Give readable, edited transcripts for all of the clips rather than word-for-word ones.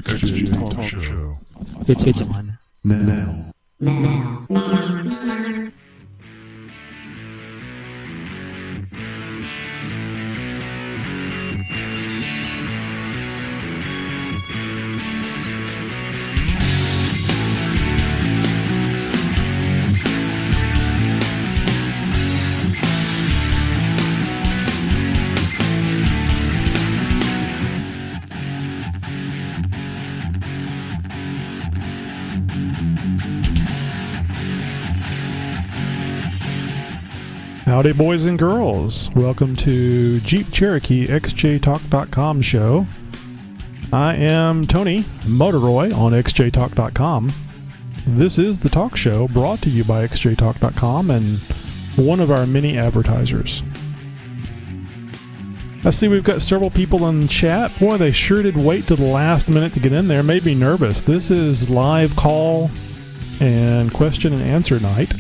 XJ Talk Show. It's on. Now. Howdy, boys and girls. Welcome to Jeep Cherokee xjtalk.com show. I am Tony Motorroy on xjtalk.com. This is the talk show brought to you by xjtalk.com and one of our many advertisers. I see we've got several people in chat. Boy, they sure did wait to the last minute to get in there. Made me nervous. This is live call and question and answer night.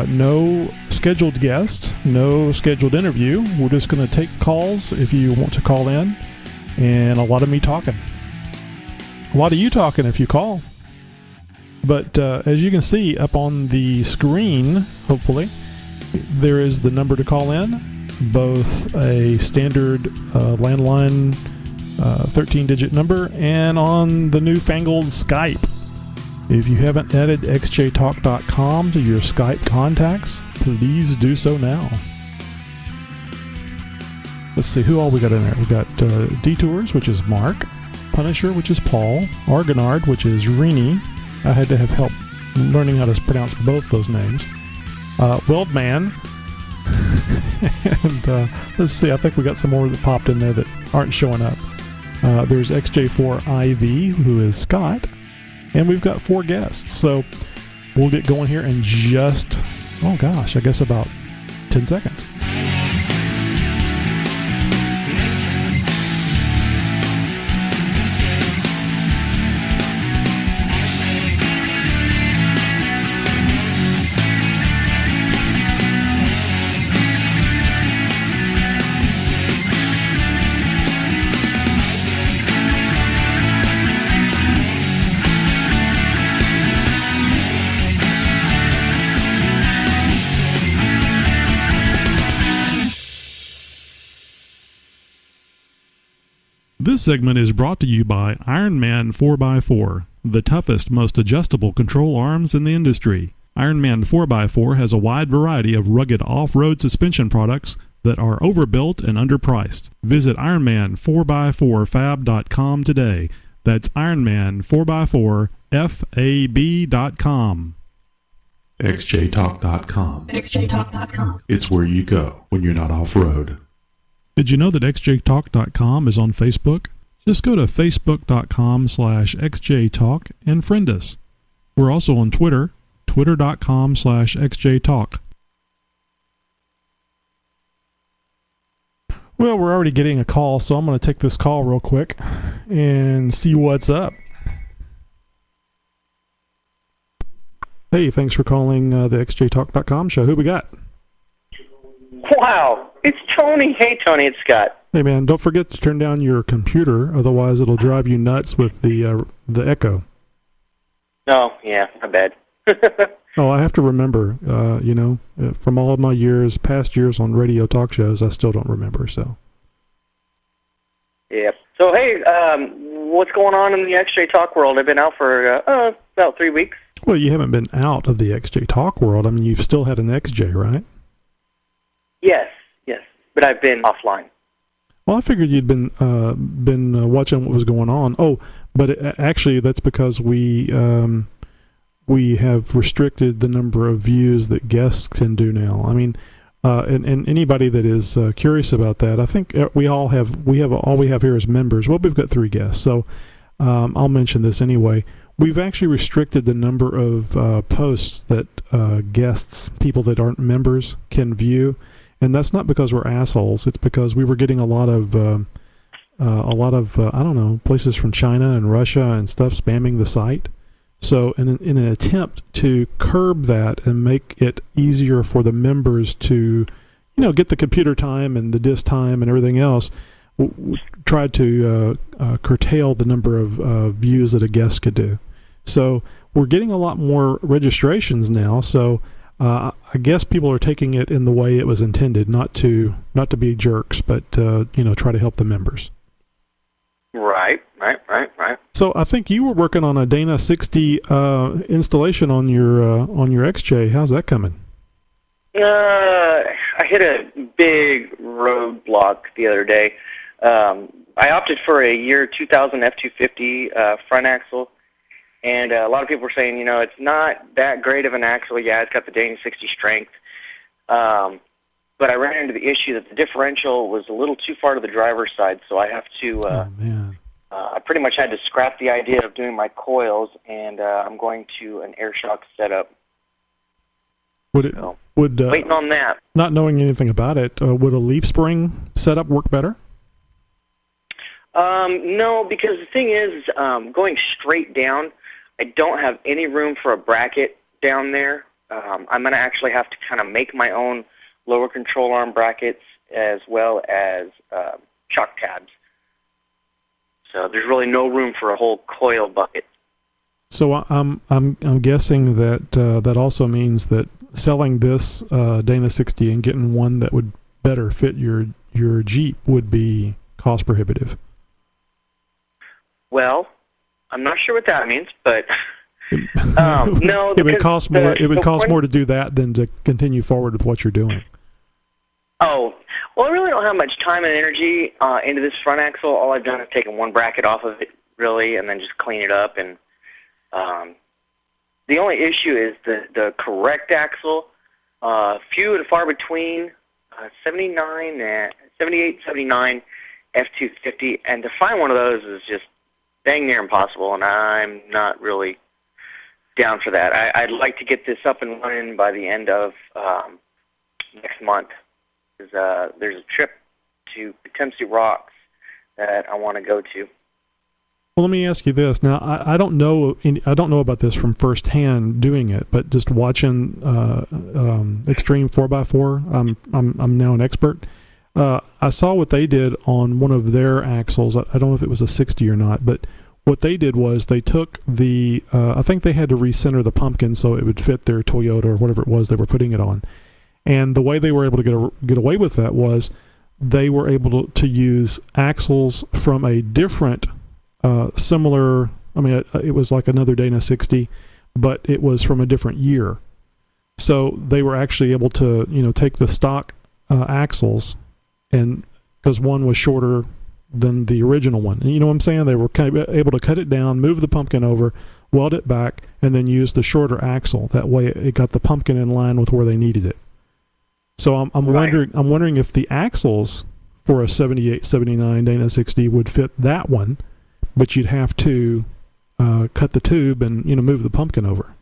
No scheduled guest, no scheduled interview. We're just going to take calls if you want to call in, and a lot of me talking. A lot of you talking if you call. But as you can see up on the screen, hopefully, there is the number to call in, both a standard landline 13-digit number and on the newfangled Skype. If you haven't added xjtalk.com to your Skype contacts, please do so now. Let's see, who all we got in there? We got Detours, which is Mark, Punisher, which is Paul, Argonard, which is Rene. I had to have help learning how to pronounce both those names. Wildman. And let's see, I think we got some more that popped in there that aren't showing up. There's XJ4IV, who is Scott. And we've got 4 guests, so we'll get going here in just, oh gosh, I guess about 10 seconds. This segment is brought to you by Ironman 4x4, the toughest, most adjustable control arms in the industry. Ironman 4x4 has a wide variety of rugged off-road suspension products that are overbuilt and underpriced. Visit Ironman4x4fab.com today. That's Ironman4x4fab.com. xjtalk.com. xjtalk.com. It's where you go when you're not off-road. Did you know that xjtalk.com is on Facebook? Just go to facebook.com/xjtalk and friend us. We're also on Twitter, twitter.com/xjtalk. Well, we're already getting a call, so I'm going to take this call real quick and see what's up. Hey, thanks for calling the xjtalk.com show. Who we got? Wow, it's Tony. Hey, Tony, it's Scott. Hey, man, don't forget to turn down your computer, otherwise it'll drive you nuts with the echo. Oh, yeah, my bad. Oh, I have to remember, from all of my past years on radio talk shows, I still don't remember, so. Yeah. So, hey, what's going on in the XJ Talk world? I've been out for about 3 weeks. Well, you haven't been out of the XJ Talk world. I mean, you've still had an XJ, right? Yes, but I've been offline. Well, I figured you'd been watching what was going on. Oh, but actually, that's because we have restricted the number of views that guests can do now. I mean, and anybody that is curious about that, I think all we have here is members. Well, we've got 3 guests, so I'll mention this anyway. We've actually restricted the number of posts that guests, people that aren't members, can view. And that's not because we're assholes. It's because we were getting a lot of I don't know, places from China and Russia and stuff spamming the site. So in an attempt to curb that and make it easier for the members to, get the computer time and the disk time and everything else, tried to curtail the number of views that a guest could do. So we're getting a lot more registrations now. So I guess people are taking it in the way it was intended, not to be jerks, but try to help the members. Right. So I think you were working on a Dana 60 installation on your XJ. How's that coming? I hit a big roadblock the other day. I opted for a year 2000 F250 front axle, and a lot of people were saying, it's not that great of an axle. Yeah, it's got the Dana 60 strength, but I ran into the issue that the differential was a little too far to the driver's side, so I have to. I pretty much had to scrap the idea of doing my coils, and I'm going to an air shock setup. Waiting on that. Not knowing anything about it, would a leaf spring setup work better? No, because the thing is, going straight down, I don't have any room for a bracket down there. I'm going to actually have to kind of make my own lower control arm brackets as well as shock tabs. So there's really no room for a whole coil bucket. So I'm guessing that that also means that selling this Dana 60 and getting one that would better fit your Jeep would be cost prohibitive. Well, I'm not sure what that means, but no, it would cost more. It would cost more to do that than to continue forward with what you're doing. Oh, well, I really don't have much time and energy into this front axle. All I've done is taken one bracket off of it, really, and then just clean it up. And the only issue is the correct axle. Few and far between, 78, 79 F250, and to find one of those is just dang near impossible, and I'm not really down for that. I'd like to get this up and running by the end of next month. There's a trip to Tennessee Rocks that I want to go to. Well, let me ask you this. Now, I don't know about this from firsthand doing it, but just watching Extreme 4x4, I'm now an expert. I saw what they did on one of their axles. I don't know if it was a 60 or not, but what they did was they took the, I think they had to recenter the pumpkin so it would fit their Toyota or whatever it was they were putting it on. And the way they were able to get away with that was they were able to use axles from a different, similar, it was like another Dana 60, but it was from a different year. So they were actually able to, take the stock axles, and because one was shorter than the original one. And you know what I'm saying? They were kind of able to cut it down, move the pumpkin over, weld it back, and then use the shorter axle. That way it got the pumpkin in line with where they needed it. So I'm wondering if the axles for a 78, 79 Dana 60 would fit that one, but you'd have to cut the tube and move the pumpkin over.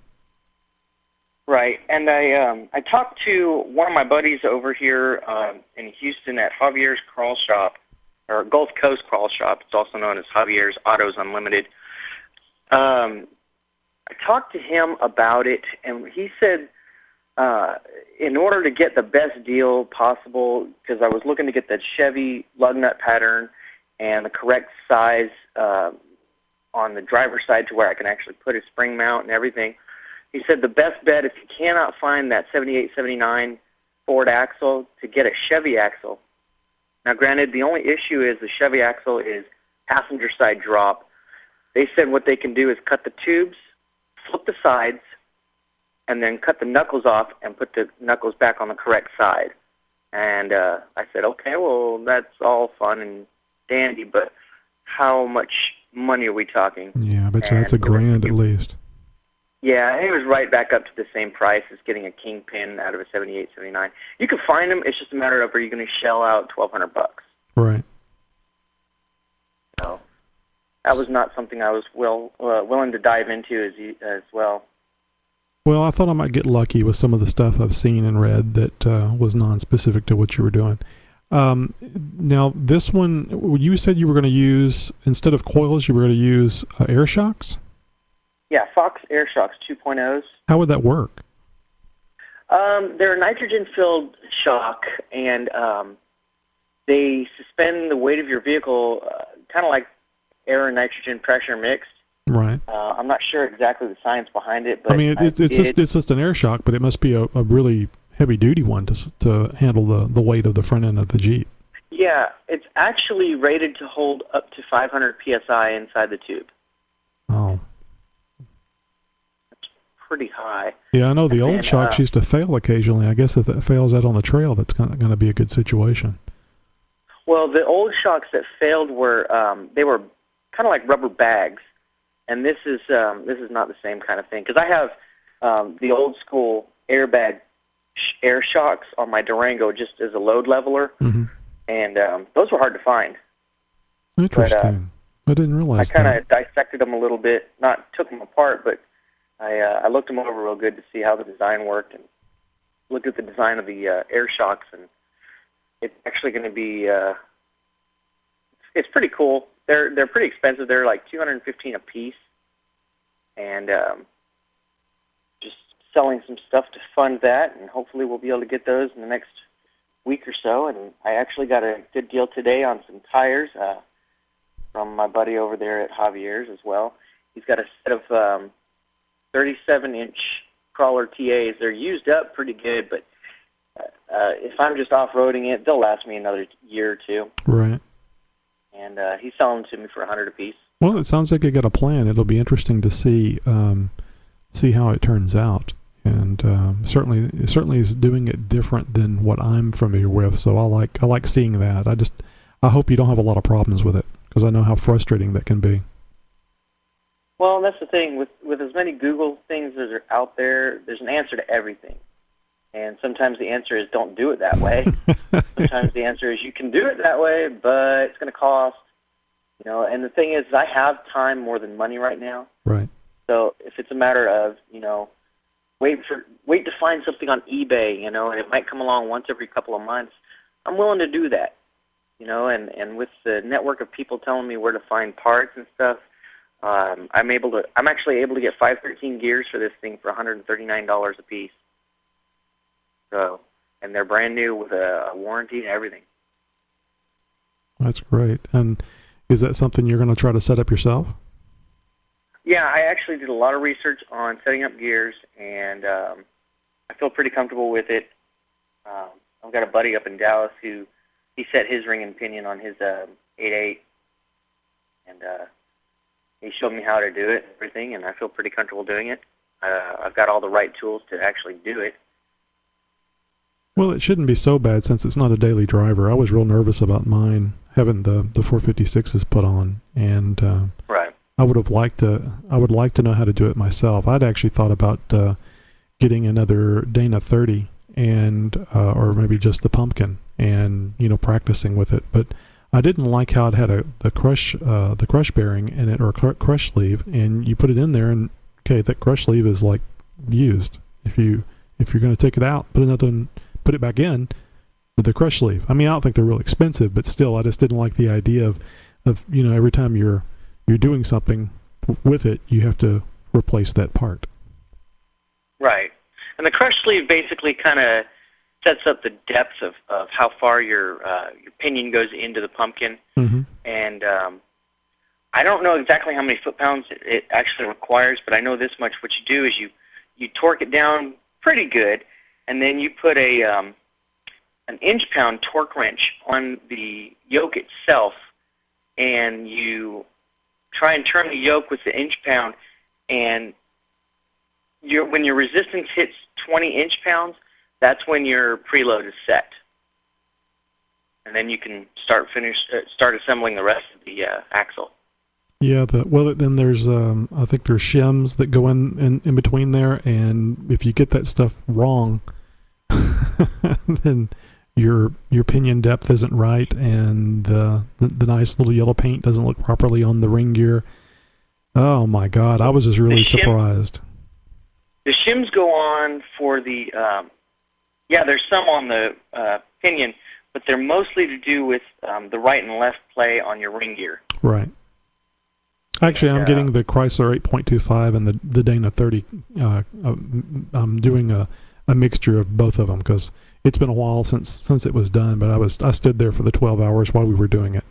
Right, and I talked to one of my buddies over here in Houston at Javier's Crawl Shop, or Gulf Coast Crawl Shop. It's also known as Javier's Autos Unlimited. I talked to him about it, and he said in order to get the best deal possible, because I was looking to get that Chevy lug nut pattern and the correct size on the driver's side to where I can actually put a spring mount and everything. He said the best bet, if you cannot find that 78, 79 Ford axle, to get a Chevy axle. Now, granted, the only issue is the Chevy axle is passenger side drop. They said what they can do is cut the tubes, flip the sides, and then cut the knuckles off and put the knuckles back on the correct side. And I said, okay, well, that's all fun and dandy, but how much money are we talking? Yeah, I bet you that's $1,000 at least. Yeah, it was right back up to the same price as getting a Kingpin out of a 78, 79. You can find them. It's just a matter of, are you going to shell out $1,200? Right. So that was not something I was willing to dive into as well. Well, I thought I might get lucky with some of the stuff I've seen and read that was non-specific to what you were doing. Now, this one, you said you were going to use, instead of coils, you were going to use air shocks? Yeah, Fox Air Shocks 2.0s. How would that work? They're a nitrogen-filled shock, and they suspend the weight of your vehicle kind of like air and nitrogen pressure mixed. Right. I'm not sure exactly the science behind it, but I mean, it's just an air shock, but it must be a really heavy duty one to handle the weight of the front end of the Jeep. Yeah, it's actually rated to hold up to 500 psi inside the tube. Oh. That's pretty high. Yeah, I know the old shocks used to fail occasionally. I guess if that fails out on the trail, that's going to be a good situation. Well, the old shocks that failed were they were kind of like rubber bags, and this is not the same kind of thing, because I have the old school airbag air shocks on my Durango just as a load leveler, and those were hard to find. Interesting. But, I didn't realize that. I kind of dissected them a little bit, not took them apart, but I looked them over real good to see how the design worked, and looked at the design of the air shocks, and it's actually going to be it's pretty cool. They're pretty expensive. They're like $215 a piece, and just selling some stuff to fund that, and hopefully we'll be able to get those in the next week or so. And I actually got a good deal today on some tires from my buddy over there at Javier's as well. He's got a set of 37-inch crawler TAs. They're used up pretty good, but if I'm just off-roading it, they'll last me another year or two. Right. And he's selling them to me for $100 a piece. Well, it sounds like you got a plan. It'll be interesting to see how it turns out, and certainly is doing it different than what I'm familiar with. So I like seeing that. I hope you don't have a lot of problems with it, because I know how frustrating that can be. Well, that's the thing with as many Google things as are out there. There's an answer to everything. And sometimes the answer is don't do it that way. Sometimes the answer is you can do it that way, but it's going to cost. And the thing is, I have time more than money right now. Right. So if it's a matter of, wait to find something on eBay, and it might come along once every couple of months, I'm willing to do that. And with the network of people telling me where to find parts and stuff, I'm actually able to get 513 gears for this thing for $139 a piece. So, and they're brand new with a warranty and everything. That's great. And is that something you're going to try to set up yourself? Yeah, I actually did a lot of research on setting up gears, and I feel pretty comfortable with it. I've got a buddy up in Dallas who he set his ring and pinion on his 8.8, and he showed me how to do it and everything, and I feel pretty comfortable doing it. I've got all the right tools to actually do it. Well, it shouldn't be so bad since it's not a daily driver. I was real nervous about mine having the 456s put on, and right. I would like to know how to do it myself. I'd actually thought about getting another Dana 30 and or maybe just the pumpkin and practicing with it. But I didn't like how it had the crush bearing in it, or crush sleeve, and you put it in there, and okay, that crush sleeve is like used. If you're going to take it out, put it back in with the crush sleeve. I mean, I don't think they're real expensive, but still, I just didn't like the idea of every time you're doing something with it, you have to replace that part. Right. And the crush sleeve basically kind of sets up the depth of how far your pinion goes into the pumpkin. Mm-hmm. And I don't know exactly how many foot-pounds it actually requires, but I know this much. What you do is you torque it down pretty good, and then you put an inch-pound torque wrench on the yoke itself, and you try and turn the yoke with the inch-pound, and when your resistance hits 20 inch-pounds, that's when your preload is set. And then you can start assembling the rest of the axle. Yeah, then there's I think there's shims that go in between there, and if you get that stuff wrong, then your pinion depth isn't right, and the nice little yellow paint doesn't look properly on the ring gear. Oh my God, I was just really surprised. The shims go on for the there's some on the pinion, but they're mostly to do with the right and left play on your ring gear. Right. Actually, I'm getting the Chrysler 8.25 and the Dana 30. I'm doing a mixture of both of them, because it's been a while since it was done, but I stood there for the 12 hours while we were doing it.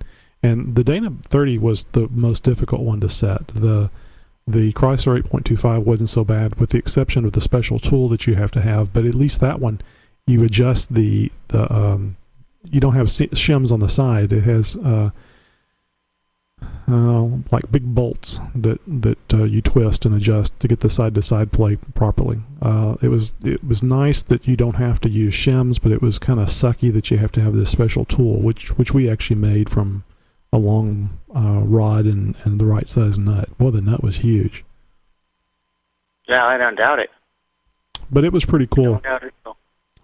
And the Dana 30 was the most difficult one to set. The Chrysler 8.25 wasn't so bad, with the exception of the special tool that you have to have. But at least that one, you adjust you don't have shims on the side. It has like big bolts that you twist and adjust to get the side-to-side play properly. It was nice that you don't have to use shims, but it was kind of sucky that you have to have this special tool, which we actually made from a long rod and the right size nut. Boy, the nut was huge. Yeah, I don't doubt it. But it was pretty cool. I don't doubt it.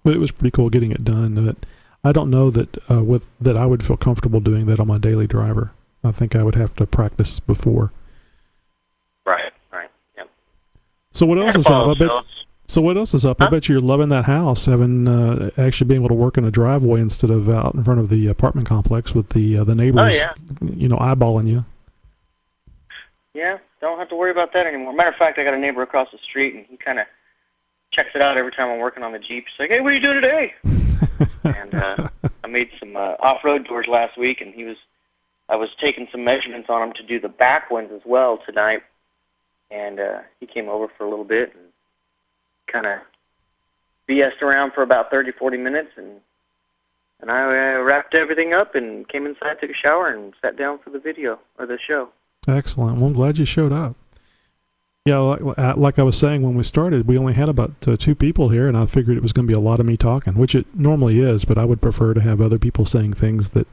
But it was pretty cool getting it done. But I don't know that that I would feel comfortable doing that on my daily driver. I think I would have to practice before. Right. Yep. So what else is up? I bet you're loving that house, having actually being able to work in a driveway instead of out in front of the apartment complex with the neighbors, eyeballing you. Yeah, don't have to worry about that anymore. Matter of fact, I got a neighbor across the street, and he kind of checks it out every time I'm working on the Jeep. He's like, "Hey, what are you doing today?" And I made some off-road doors last week, and I was taking some measurements on him to do the back ones as well tonight, and he came over for a little bit and kind of BS'd around for about 30, 40 minutes, and I wrapped everything up and came inside, took a shower, and sat down for the video, or the show. Excellent. Well, I'm glad you showed up. Yeah, like I was saying when we started, we only had about 2 people here, and I figured it was going to be a lot of me talking, which it normally is, but I would prefer to have other people saying things that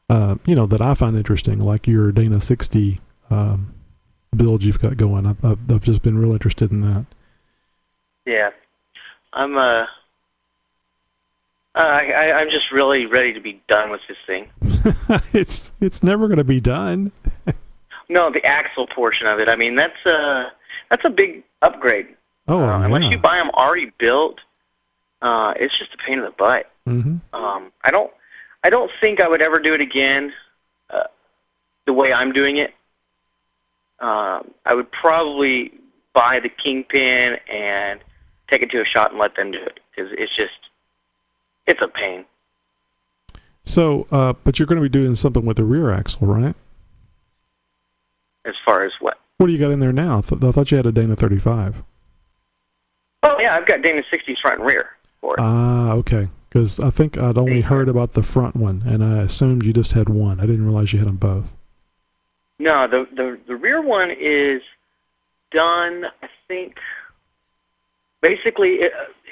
that I find interesting, like your Dana 60 build you've got going. I've just been real interested in that. Yeah, I'm just really ready to be done with this thing. It's never going to be done. No, the axle portion of it. I mean, that's a big upgrade. Oh, yeah. Unless you buy them already built, it's just a pain in the butt. Mm-hmm. I don't think I would ever do it again the way I'm doing it. I would probably buy the Kingpin and take it to a shop and let them do it, because it's a pain. So, but you're going to be doing something with the rear axle, right? As far as what? What do you got in there now? I thought you had a Dana 35. Oh, yeah, I've got Dana 60s front and rear for it. Ah, okay. Because I think I'd only heard about the front one, and I assumed you just had one. I didn't realize you had them both. No, the rear one is done, I think. Basically,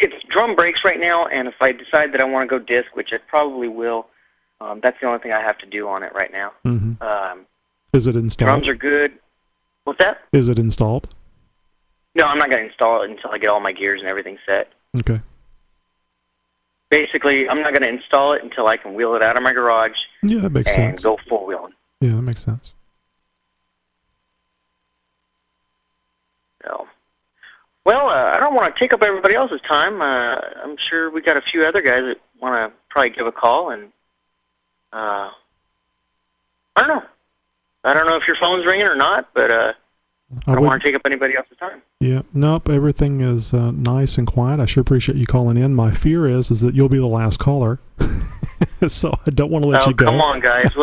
it's drum brakes right now, and if I decide that I want to go disc, which I probably will, that's the only thing I have to do on it right now. Mm-hmm. Is it installed? Drums are good. What's that? Is it installed? No, I'm not going to install it until I get all my gears and everything set. Okay. Basically, I'm not going to install it until I can wheel it out of my garage. Yeah, that makes sense. And go full wheeling. Yeah, that makes sense. So, well, I don't want to take up everybody else's time. I'm sure we got a few other guys that want to probably give a call, and I don't know. I don't know if your phone's ringing or not, but I don't want to take up anybody else's time. Yeah, nope, everything is nice and quiet. I sure appreciate you calling in. My fear is that you'll be the last caller, so I don't want to let you go. Come on, guys.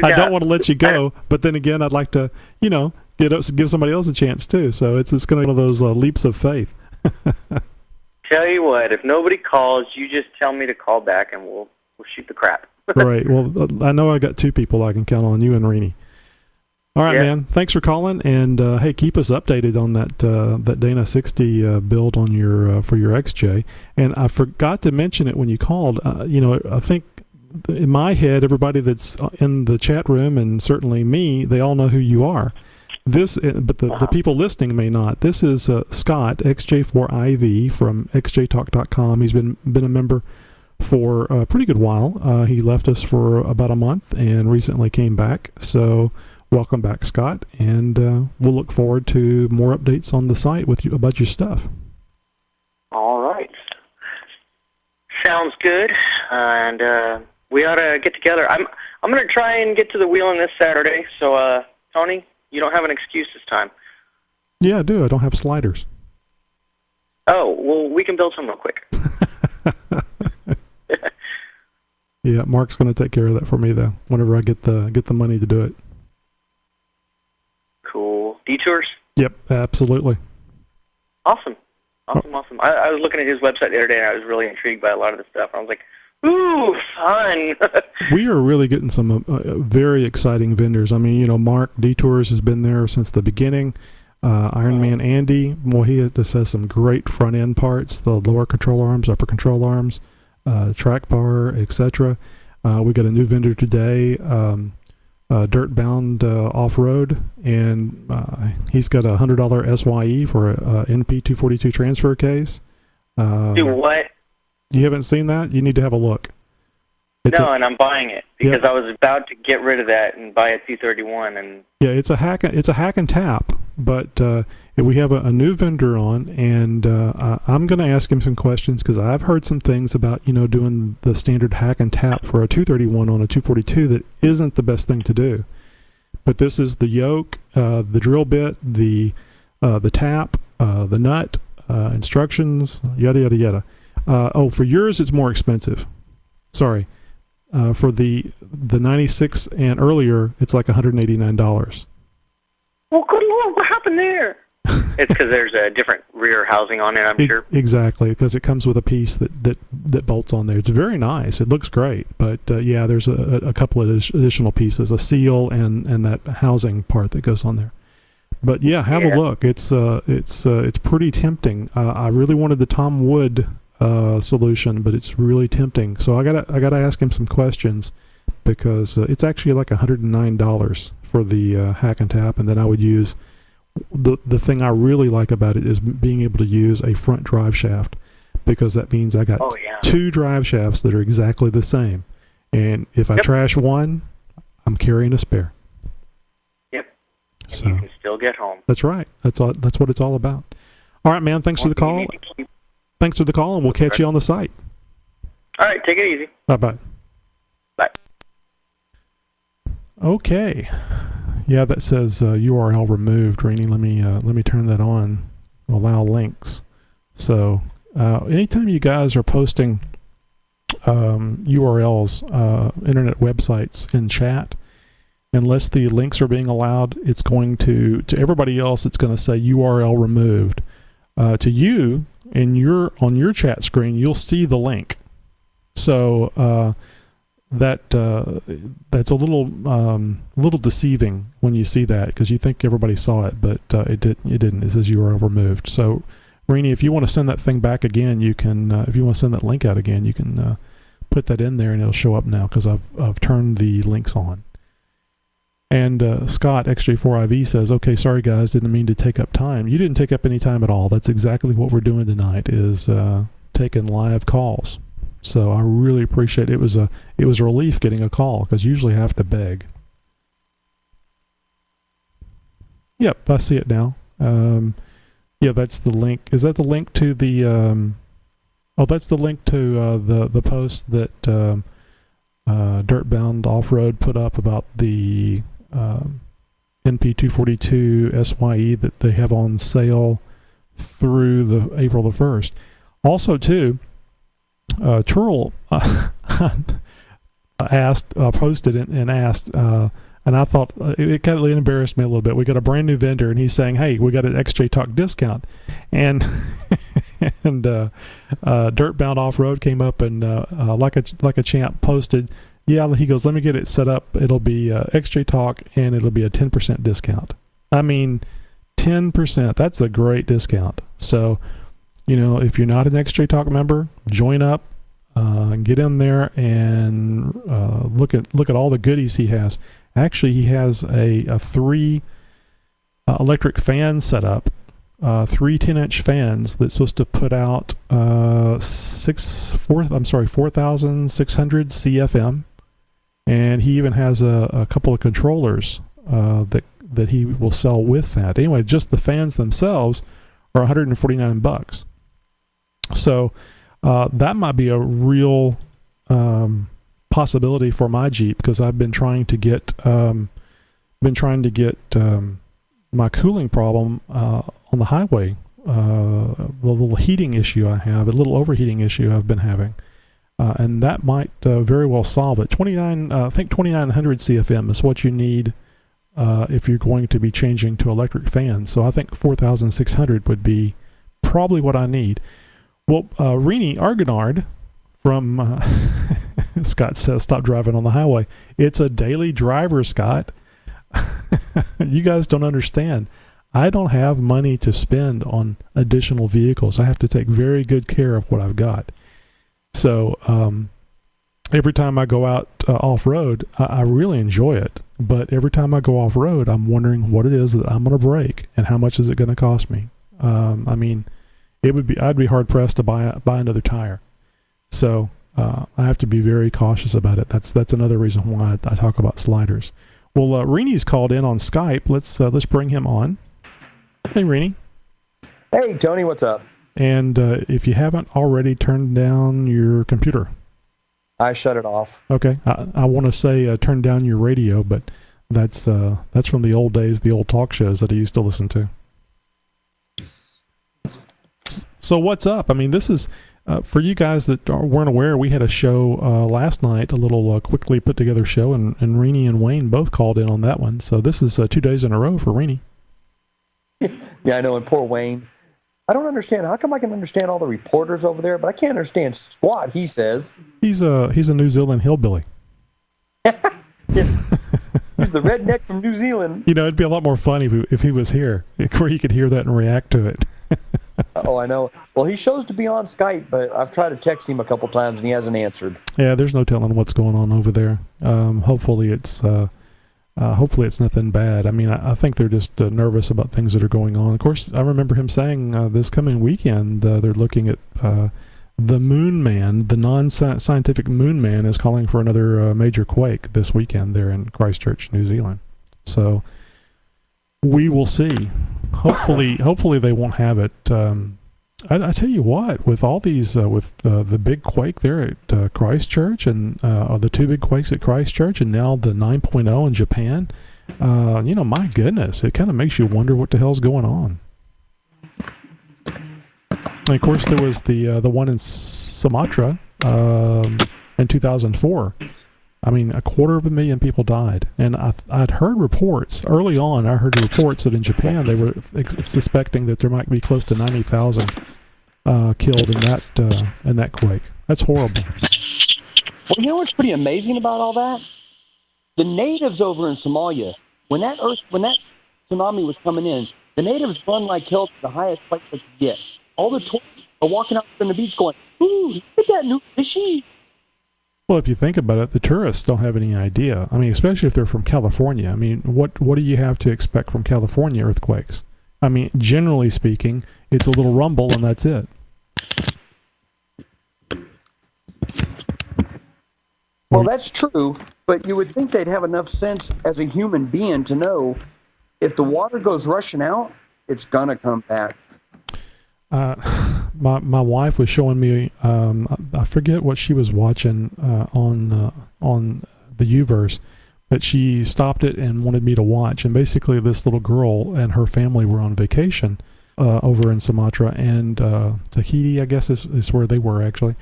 I don't want to let you go, but then again, I'd like to, give somebody else a chance too. So it's going to be one of those leaps of faith. Tell you what, if nobody calls, you just tell me to call back, and we'll shoot the crap. Right. Well, I know I got 2 people I can count on, you and Rene. All right, man. Thanks for calling, and hey, keep us updated on that Dana 60 build on your for your XJ. And I forgot to mention it when you called. I think in my head, everybody that's in the chat room, and certainly me, they all know who you are. But the people listening may not. This is Scott XJ4IV from xjtalk.com. He's been a member for a pretty good while. He left us for about a month and recently came back. So welcome back, Scott, and we'll look forward to more updates on the site with you about your stuff. All right. Sounds good, and we ought to get together. I'm going to try and get to the wheeling this Saturday, so Tony, you don't have an excuse this time. Yeah, I do. I don't have sliders. Oh, well, we can build some real quick. Yeah, Mark's going to take care of that for me though. Whenever I get the money to do it. Cool. Detours? Yep, absolutely. Awesome. Awesome. I was looking at his website the other day, and I was really intrigued by a lot of the stuff. I was like, ooh, fun. We are really getting some very exciting vendors. I mean, Mark Detours has been there since the beginning. Ironman Andy, well, he just has some great front end parts, the lower control arms, upper control arms, track bar, etc. We got a new vendor today, Dirtbound Off-Road, and he's got a $100 SYE for a NP242 transfer case. Do what? You haven't seen that? You need to have a look. And I'm buying it because I was about to get rid of that and buy a 231. And yeah, it's a hack and tap. But we have a new vendor on, and I'm going to ask him some questions because I've heard some things about doing the standard hack and tap for a 231 on a 242 that isn't the best thing to do. But this is the yoke, the drill bit, the tap, the nut, instructions, yada yada yada. For yours it's more expensive. Sorry. For the 96 and earlier, it's like $189. Well, good Lord, what happened there? It's because there's a different rear housing on it, I'm sure. Exactly, because it comes with a piece that bolts on there. It's very nice. It looks great, but there's a couple of additional pieces, a seal and that housing part that goes on there. But yeah, have a look. It's pretty tempting. I really wanted the Tom Wood solution, but it's really tempting. So I gotta ask him some questions because it's actually like $109 for the hack and tap, and then I would use the thing I really like about it is being able to use a front drive shaft, because that means I got two drive shafts that are exactly the same, and if I trash one, I'm carrying a spare. Yep. And so you can still get home. That's right. That's what it's all about. All right, man. Thanks for the call. Thanks for the call, and we'll catch you on the site. All right, take it easy. Bye-bye. Bye. Okay. Yeah, that says URL removed, Rene. Let me turn that on. Allow links. So anytime you guys are posting URLs, internet websites in chat, unless the links are being allowed, it's going to everybody else, it's going to say URL removed. To you, on your chat screen, you'll see the link. So that's a little deceiving when you see that, because you think everybody saw it, but it didn't. It says URL removed. So, Rene, if you want to send that thing back again, you can. If you want to send that link out again, you can put that in there, and it'll show up now because I've turned the links on. And Scott XJ4IV says, okay, sorry guys, didn't mean to take up time. You didn't take up any time at all. That's exactly what we're doing tonight, is taking live calls. So I really appreciate it. It was a relief getting a call, because usually I have to beg. Yep, I see it now. Yeah, that's the link. Is that the link to the that's the link to the post that Dirtbound Off-Road put up about the NP242 SYE that they have on sale through the April the 1st. Also, too, Turl posted it and asked, and I thought it kind of embarrassed me a little bit. We got a brand new vendor, and he's saying, "Hey, we got an XJ Talk discount," and Dirtbound Off-Road came up and like a champ posted. Yeah, he goes, let me get it set up. It'll be XJ Talk, and it'll be a 10% discount. I mean, 10%. That's a great discount. So, if you're not an XJ Talk member, join up, get in there, and look at all the goodies he has. Actually, he has a 3 electric fan set up, 3 10-inch fans that's supposed to put out 4,600 CFM. And he even has a couple of controllers that he will sell with that. Anyway, just the fans themselves are $149. So that might be a real possibility for my Jeep, because I've been trying to get my cooling problem on the highway, the little heating issue I have, a little overheating issue I've been having. and that might very well solve it. I think 2900 CFM is what you need if you're going to be changing to electric fans. So I think 4600 would be probably what I need. Well, Rene Argonard from Scott says, stop driving on the highway. It's a daily driver, Scott. You guys don't understand. I don't have money to spend on additional vehicles. I have to take very good care of what I've got. So every time I go out off-road, I really enjoy it. But every time I go off-road, I'm wondering what it is that I'm going to break and how much is it going to cost me. I mean, I'd be hard-pressed to buy another tire. So I have to be very cautious about it. That's another reason why I talk about sliders. Well, Rene's called in on Skype. Let's bring him on. Hey, Rene. Hey, Tony, what's up? And if you haven't already turned down your computer. I shut it off. Okay. I want to say turn down your radio, but that's from the old days, the old talk shows that I used to listen to. So what's up? I mean, this is, for you guys that weren't aware, we had a show last night, a little quickly put together show, and Rene and Wayne both called in on that one. So this is 2 days in a row for Rene. Yeah, I know, and poor Wayne. I don't understand. How come I can understand all the reporters over there, but I can't understand squat, he says. He's a New Zealand hillbilly. He's the redneck from New Zealand. You know, it'd be a lot more fun if he was here, where he could hear that and react to it. Oh, I know. Well, he shows to be on Skype, but I've tried to text him a couple times, and he hasn't answered. Yeah, there's no telling what's going on over there. Hopefully it's nothing bad. I mean, I think they're just nervous about things that are going on. Of course, I remember him saying this coming weekend they're looking at the Moon Man, the non-scientific Moon Man is calling for another major quake this weekend there in Christchurch, New Zealand. So we will see. Hopefully they won't have it. I tell you what, with all these, with the big quake there at Christchurch and the two big quakes at Christchurch and now the 9.0 in Japan, my goodness, it kind of makes you wonder what the hell's going on. And of course, there was the one in Sumatra in 2004. I mean, 250,000 people died. And I'd heard reports, early on, that in Japan they were suspecting that there might be close to 90,000 killed in that quake. That's horrible. Well, you know what's pretty amazing about all that? The natives over in Somalia, when that tsunami was coming in, the natives run like hell to the highest place they could get. All the tourists are walking out on the beach going, "Ooh, look at that new fishy." Well, if you think about it, the tourists don't have any idea. I mean, especially if they're from California. I mean, what do you have to expect from California earthquakes? I mean, generally speaking, it's a little rumble and that's it. Well, that's true, but you would think they'd have enough sense as a human being to know if the water goes rushing out, it's gonna come back. My wife was showing me, I forget what she was watching on the U-verse, but she stopped it and wanted me to watch. And basically, this little girl and her family were on vacation over in Sumatra, and Tahiti, I guess, is where they were actually.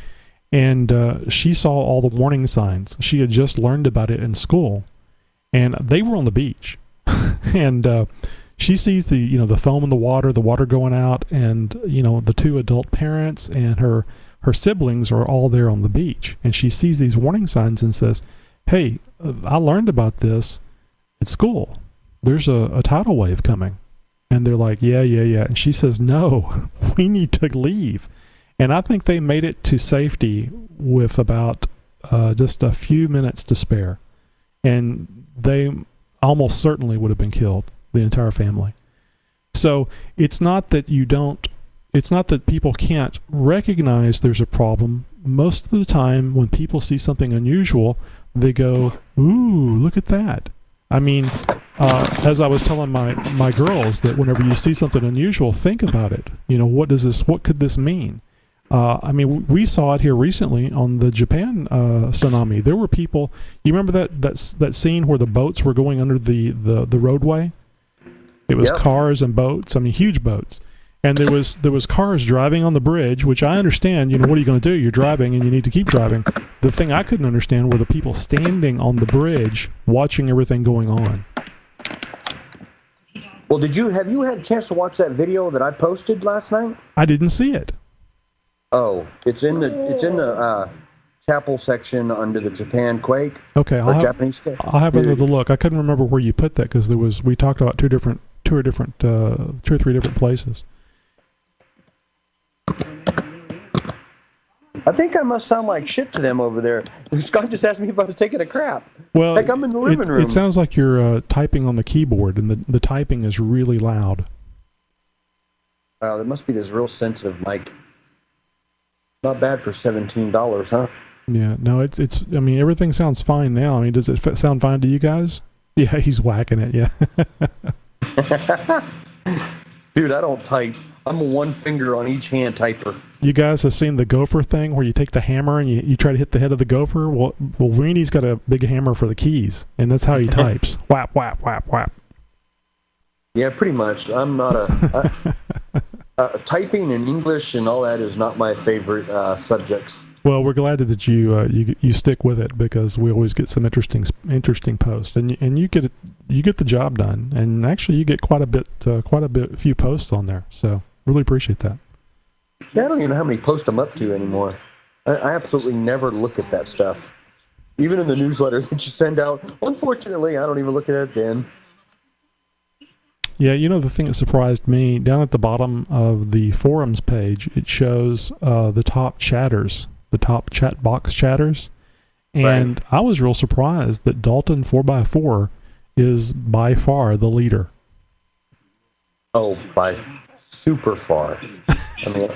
And she saw all the warning signs. She had just learned about it in school, and they were on the beach, and she sees the foam in the water going out, and the two adult parents and her siblings are all there on the beach, and she sees these warning signs and says, "Hey, I learned about this at school. There's a tidal wave coming." And they're like, yeah. And she says, "No, we need to leave." And I think they made it to safety with about just a few minutes to spare, and they almost certainly would have been killed, the entire family. So it's not that people can't recognize there's a problem. Most of the time when people see something unusual, they go, "Ooh, look at that." I mean, as I was telling my girls, that whenever you see something unusual, think about it. What could this mean? I mean, we saw it here recently on the Japan tsunami. There were people, you remember that scene where the boats were going under the roadway? It was cars and boats, I mean, huge boats. And there was cars driving on the bridge, which I understand. You know, what are you going to do? You're driving and you need to keep driving. The thing I couldn't understand were the people standing on the bridge watching everything going on. Well, have you had a chance to watch that video that I posted last night? I didn't see it. Oh, it's in the chapel section under the Japan quake. Okay, Japanese quake. I'll have another look. I couldn't remember where you put that because we talked about two or three different places. I think I must sound like shit to them over there. Scott just asked me if I was taking a crap. Well, like I'm in the living room. It sounds like you're typing on the keyboard, and the typing is really loud. Wow, there must be this real sensitive mic. Not bad for $17, huh? Yeah, no, it's. I mean, everything sounds fine now. I mean, does it sound fine to you guys? Yeah, he's whacking it. Yeah. Dude, I don't type. I'm a one finger on each hand typer. You guys have seen the gopher thing where you take the hammer and you try to hit the head of the gopher? Well, Rene's got a big hammer for the keys, and that's how he types. Whap, whap, whap, whap. Yeah, pretty much. I'm not typing in English and all that is not my favorite subjects. Well, we're glad that you stick with it because we always get some interesting posts, and you get the job done, and actually you get quite a few posts on there. So really appreciate that. Yeah, I don't even know how many posts I'm up to anymore. I absolutely never look at that stuff, even in the newsletter that you send out. Unfortunately, I don't even look at it then. Yeah, you know, the thing that surprised me, down at the bottom of the forums page, it shows the top chatters, the top chat box chatters. And right. I was real surprised that Dalton 4x4 is by far the leader. Oh, by super far. I mean,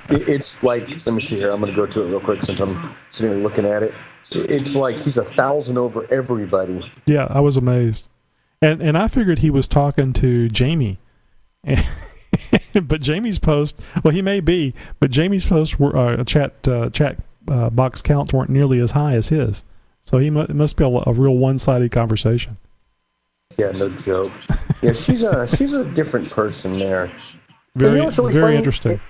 it's like, let me see here. I'm going to go to it real quick since I'm sitting here looking at it. It's like he's 1,000 over everybody. Yeah, I was amazed. And I figured he was talking to Jamie. But Jamie's post, well, he may be, but Jamie's posts were chat box counts weren't nearly as high as his. So it must be a real one-sided conversation. Yeah, no joke. Yeah, she's a different person there. Very, really very funny? Interesting.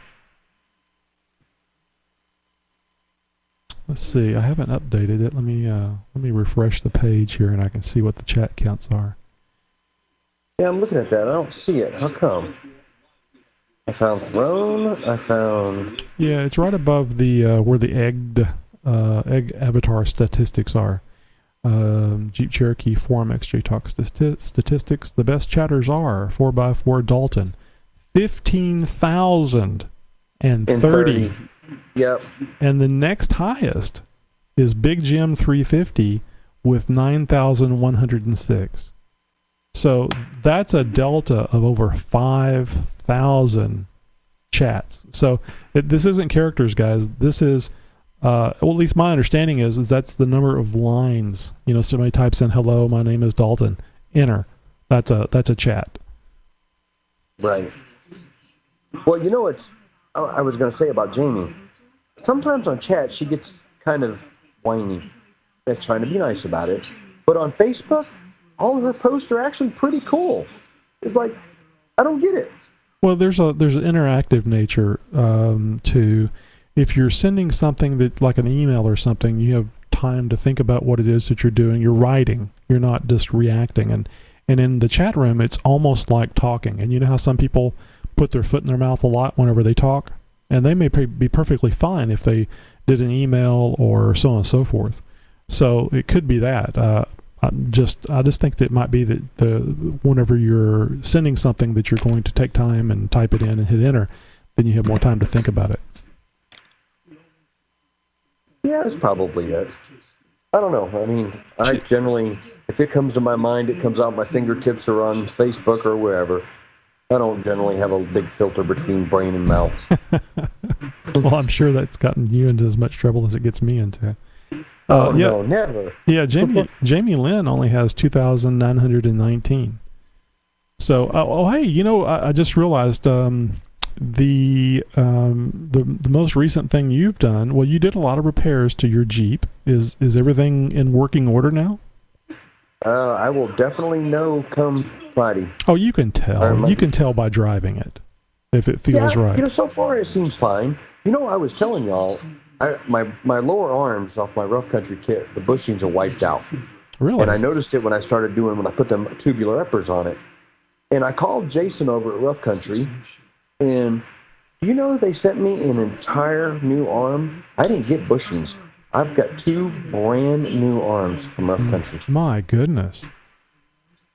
Let's see. I haven't updated it. Let me refresh the page here, and I can see what the chat counts are. Yeah, I'm looking at that. I don't see it. How come? I found Throne. I found. Yeah, it's right above the where the egg avatar statistics are. Jeep Cherokee Forum XJTalk statistics. The best chatters are 4x4 Dalton, 15,030. Yep. And the next highest is Big Jim 350 with 9,106. So that's a delta of over 5,000 chats. So this isn't characters, guys. This is, well, at least my understanding is that's the number of lines. You know, somebody types in, "Hello, my name is Dalton." Enter. That's a chat. Right. Well, you know what I was going to say about Jamie. Sometimes on chat, she gets kind of whiny. That's trying to be nice about it. But on Facebook, all of her posts are actually pretty cool. It's like, I don't get it. Well, there's an interactive nature to, if you're sending something that like an email or something, you have time to think about what it is that you're doing. You're writing. You're not just reacting. And in the chat room, it's almost like talking. And you know how some people put their foot in their mouth a lot whenever they talk? And they may be perfectly fine if they did an email or so on and so forth. So it could be that. I just think that it might be that whenever you're sending something that you're going to take time and type it in and hit enter, then you have more time to think about it. Yeah, that's probably it. I don't know. I mean, I generally, if it comes to my mind, it comes out my fingertips or on Facebook or wherever. I don't generally have a big filter between brain and mouth. Well, I'm sure that's gotten you into as much trouble as it gets me into. Oh, no, never. Yeah, Jamie Lynn only has 2,919. So, hey, you know, I just realized the most recent thing you've done. Well, you did a lot of repairs to your Jeep. Is everything in working order now? I will definitely know come Friday. Oh, you can tell. You can tell by driving it. if it feels right. You know, so far it seems fine. You know, I was telling y'all, my lower arms off my rough country kit, the bushings are wiped out. Really? And I noticed it when I put them tubular uppers on it. And I called Jason over at Rough Country, and do you know they sent me an entire new arm? I didn't get bushings. I've got 2 brand new arms from Rough Country. My goodness.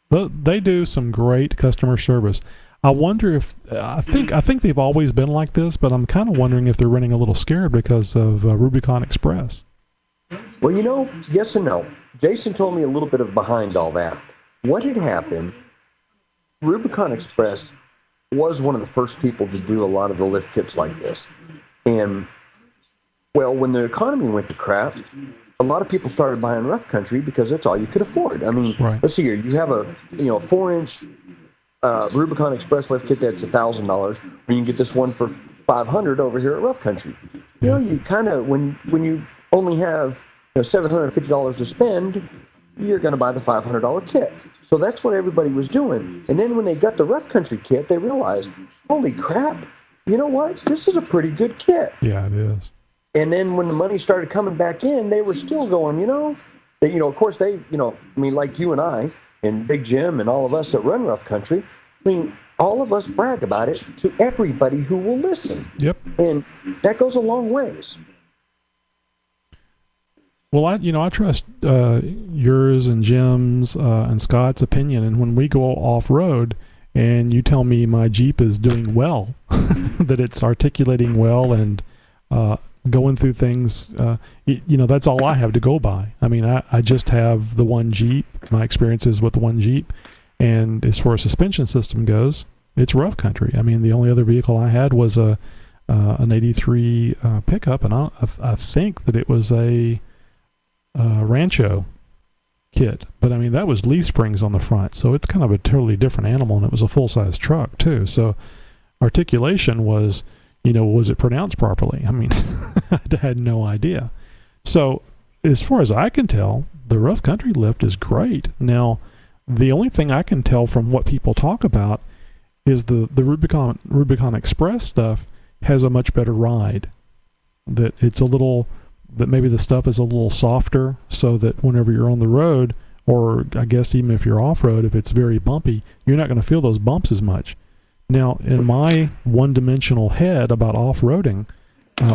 But they do some great customer service. I wonder if I think they've always been like this, but I'm kind of wondering if they're running a little scared because of Rubicon Express. Well, you know, yes and no. Jason told me a little bit of behind all that. What had happened, Rubicon Express was one of the first people to do a lot of the lift kits like this. And, well, when the economy went to crap, a lot of people started buying Rough Country because that's all you could afford. I mean, right. Let's see here. You have a 4-inch Rubicon Express lift kit that's $1,000, or you can get this one for $500 over here at Rough Country. You know, you kind of, when you only have $750 to spend, you're going to buy the $500 kit. So that's what everybody was doing. And then when they got the Rough Country kit, they realized, holy crap, you know what? This is a pretty good kit. Yeah, it is. And then when the money started coming back in, they were still going, of course they, like you and I and Big Jim and all of us that run Rough Country, I mean, all of us brag about it to everybody who will listen. Yep. And that goes a long ways. Well, I trust yours and Jim's and Scott's opinion, and when we go off-road and you tell me my Jeep is doing well, that it's articulating well and going through things, that's all I have to go by. I mean, I just have the one Jeep, my experiences with the one Jeep, and as far as suspension system goes, it's Rough Country. I mean, the only other vehicle I had was an 83 pickup, and I think that it was a Rancho kit, but I mean that was leaf springs on the front, so it's kind of a totally different animal, and it was a full-size truck too. So articulation was, was it pronounced properly? I mean, I had no idea. So as far as I can tell, the Rough Country lift is great. Now, the only thing I can tell from what people talk about is the Rubicon Express stuff has a much better ride. That maybe the stuff is a little softer, so that whenever you're on the road, or I guess even if you're off-road, if it's very bumpy, you're not going to feel those bumps as much. Now, in my one-dimensional head about off-roading,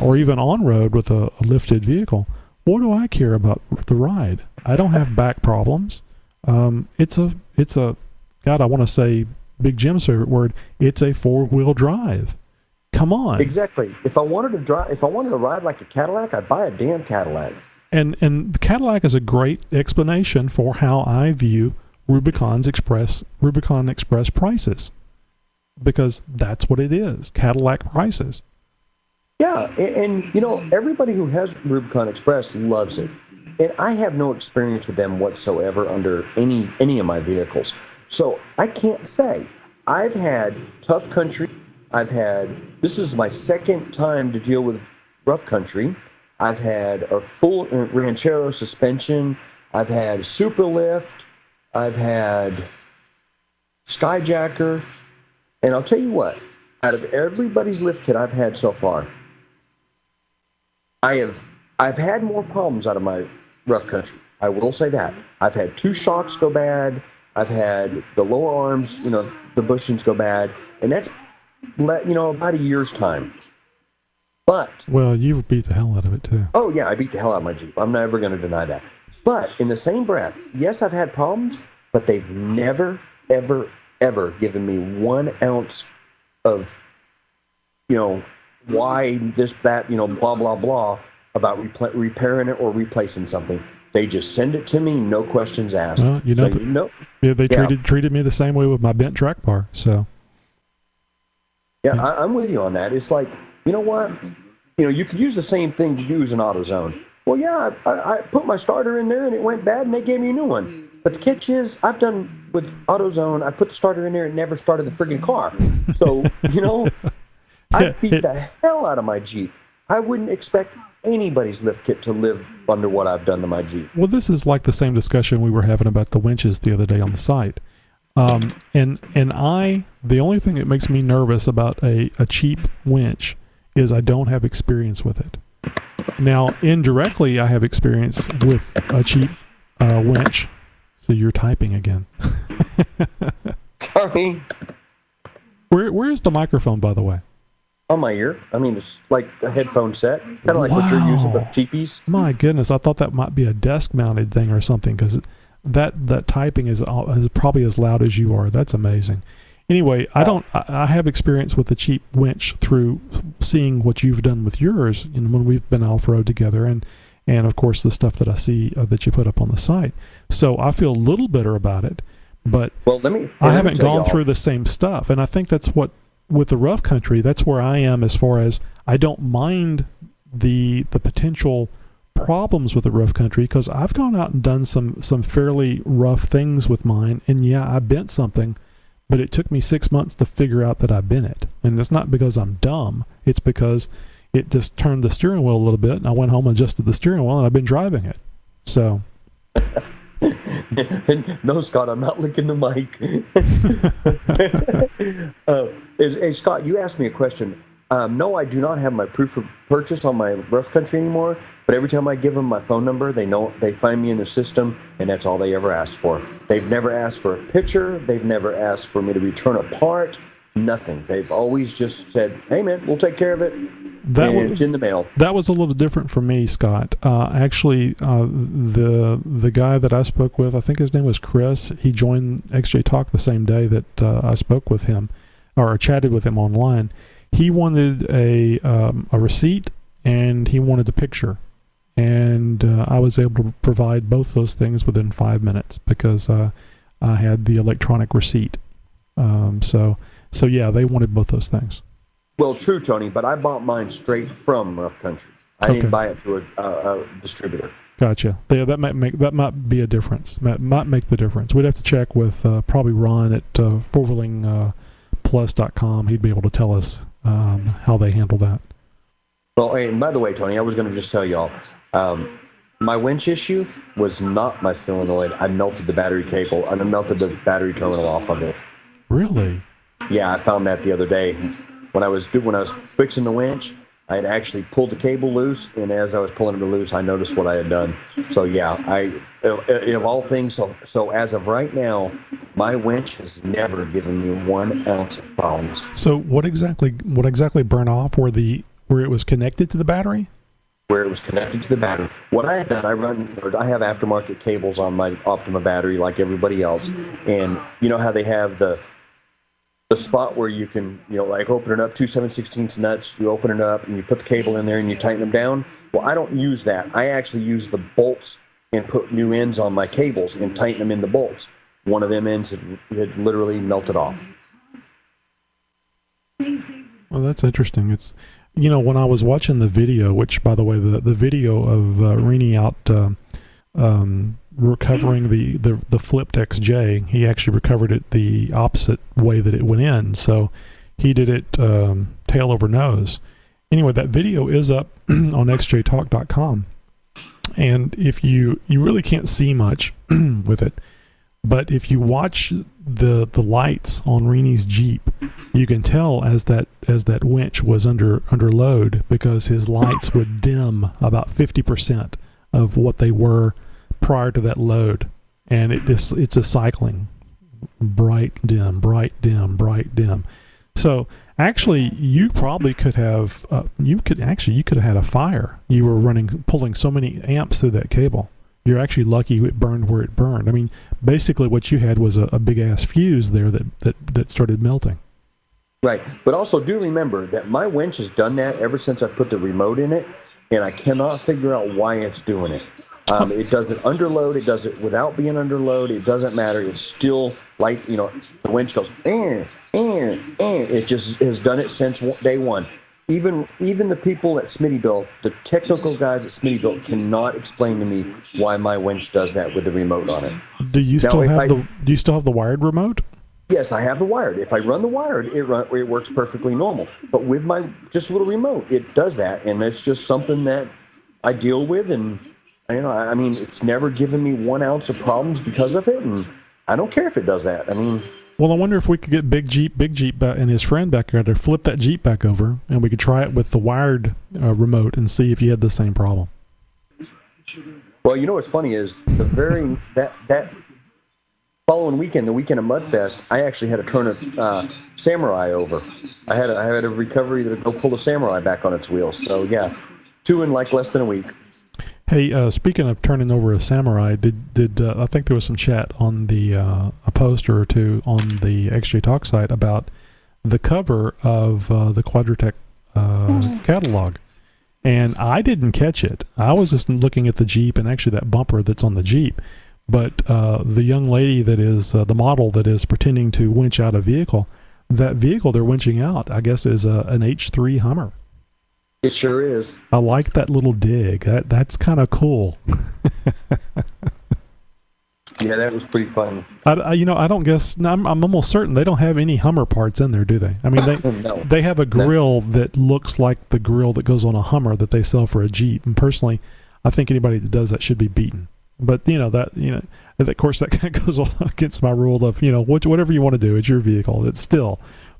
or even on-road with a lifted vehicle, what do I care about the ride? I don't have back problems. It's a God, I want to say Big Jim's favorite word, it's a 4-wheel drive. Come on. Exactly. If I wanted to ride like a Cadillac, I'd buy a damn Cadillac. And the Cadillac is a great explanation for how I view Rubicon Express prices, because that's what it is, Cadillac prices. Yeah, and everybody who has Rubicon Express loves it, and I have no experience with them whatsoever under any of my vehicles, so I can't say. I've had Tough Country. This is my second time to deal with Rough Country. I've had a full Ranchero suspension. I've had Super Lift. I've had Skyjacker. And I'll tell you what, out of everybody's lift kit I've had so far, I've had more problems out of my Rough Country. I will say that. I've had 2 shocks go bad. I've had the lower arms, the bushings go bad. And that's about a year's time. But well, you beat the hell out of it too. Oh yeah, I beat the hell out of my Jeep. I'm never going to deny that. But in the same breath, yes, I've had problems, but they've never, ever, ever given me 1 ounce of, why this, that, blah, blah, blah, about repairing it or replacing something. They just send it to me, no questions asked. Well, they treated me the same way with my bent track bar. So. Yeah, I'm with you on that. It's like, you know what? You could use the same thing to use in AutoZone. Well, yeah, I put my starter in there and it went bad and they gave me a new one. But the catch is, I've done with AutoZone, I put the starter in there and never started the friggin' car. So, I beat the hell out of my Jeep. I wouldn't expect anybody's lift kit to live under what I've done to my Jeep. Well, this is like the same discussion we were having about the winches the other day on the site. The only thing that makes me nervous about a cheap winch is I don't have experience with it. Now, indirectly, I have experience with a cheap winch. So you're typing again. Sorry. Where's the microphone, by the way? On my ear. I mean, it's like a headphone set. Kind of like what you're using, but cheapies. My goodness, I thought that might be a desk-mounted thing or something, because that typing is probably as loud as you are. That's amazing. Anyway, I have experience with the cheap winch through seeing what you've done with yours, and when we've been off-road together, and of course the stuff that I see that you put up on the site. So I feel a little bitter about it, but I haven't gone through the same stuff, and I think that's what, with the rough country, that's where I am as far as I don't mind the potential problems with the rough country, because I've gone out and done some fairly rough things with mine, and yeah, I bent something, but it took me 6 months to figure out that I bent it. And it's not because I'm dumb, it's because it just turned the steering wheel a little bit, and I went home and adjusted the steering wheel, and I've been driving it. So... No, Scott, I'm not licking the mic. Hey, Scott, you asked me a question. No, I do not have my proof of purchase on my rough country anymore, but every time I give them my phone number, they find me in the system, and that's all they ever asked for. They've never asked for a picture. They've never asked for me to return a part. Nothing. They've always just said, hey, man, we'll take care of it. It's in the mail. That was a little different for me, Scott. Actually, the guy that I spoke with, I think his name was Chris, he joined XJ Talk the same day that I spoke with him, or chatted with him online. He wanted a receipt, and he wanted a picture. And I was able to provide both those things within 5 minutes, because I had the electronic receipt. So yeah, they wanted both those things. Well, true, Tony, but I bought mine straight from Rough Country. I didn't buy it through a distributor. Gotcha. Yeah, that might be a difference. That might make the difference. We'd have to check with probably Ron at fourwheelingplus.com. He'd be able to tell us how they handle that. Well, and by the way, Tony, I was going to just tell y'all, my winch issue was not my solenoid. I melted the battery cable, and I melted the battery terminal off of it. Really? Yeah, I found that the other day. When I was fixing the winch, I had actually pulled the cable loose, and as I was pulling it loose, I noticed what I had done. So yeah, of all things, so as of right now, my winch has never given me 1 ounce of problems. So what exactly burned off? Where it was connected to the battery? Where it was connected to the battery. What I had done, I have aftermarket cables on my Optima battery like everybody else, and you know how they have the spot where you can, like open it up, 2 7/16 nuts, you open it up and you put the cable in there and you tighten them down. Well, I don't use that. I actually use the bolts and put new ends on my cables and tighten them in the bolts. One of them ends had literally melted off. Well, that's interesting. It's, when I was watching the video, which, by the way, the video of Rene out recovering the flipped XJ, he actually recovered it the opposite way that it went in. So he did it tail over nose. Anyway, that video is up on xjtalk.com. And if you really can't see much with it, but if you watch the lights on Rene's Jeep, you can tell as that winch was under load, because his lights would dim about 50% of what they were prior to that load, and it's a cycling, bright dim, bright dim, bright dim. So actually, you probably could have you could have had a fire. You were pulling so many amps through that cable. You're actually lucky it burned where it burned. I mean, basically what you had was a big ass fuse there that started melting. Right, but also do remember that my winch has done that ever since I put the remote in it, and I cannot figure out why it's doing it. It does it under load. It does it without being under load. It doesn't matter. It's still like, the winch goes, It just has done it since day one. Even the people at Smittybilt, the technical guys at Smittybilt, cannot explain to me why my winch does that with the remote on it. Do you still have the wired remote? Yes, I have the wired. If I run the wired, it works perfectly normal. But with my just little remote, it does that, and it's just something that I deal with, and it's never given me 1 ounce of problems because of it, and I don't care if it does that. I mean, Well, I wonder if we could get Big Jeep and his friend back there to flip that Jeep back over, and we could try it with the wired remote and see if you had the same problem. well, you know what's funny is that following weekend, the weekend of Mudfest, I actually had to turn a Samurai over. I had a recovery to go pull the Samurai back on its wheels. So yeah, 2 in like less than a week. Hey, speaking of turning over a Samurai, did I think there was some chat on the a post or two on the XJ Talk site about the cover of the Quadratec catalog, and I didn't catch it. I was just looking at the Jeep and actually that bumper that's on the Jeep, but the young lady that is the model that is pretending to winch out a vehicle, that vehicle they're winching out, I guess, is an H3 Hummer. It sure is. I like that little dig. That's kind of cool. Yeah, that was pretty fun. I don't guess. I'm almost certain they don't have any Hummer parts in there, do they? I mean, No. they have a grill that looks like the grill that goes on a Hummer that they sell for a Jeep. And personally, I think anybody that does that should be beaten. But of course, that kind of goes against my rule of whatever you want to do, it's your vehicle. It's still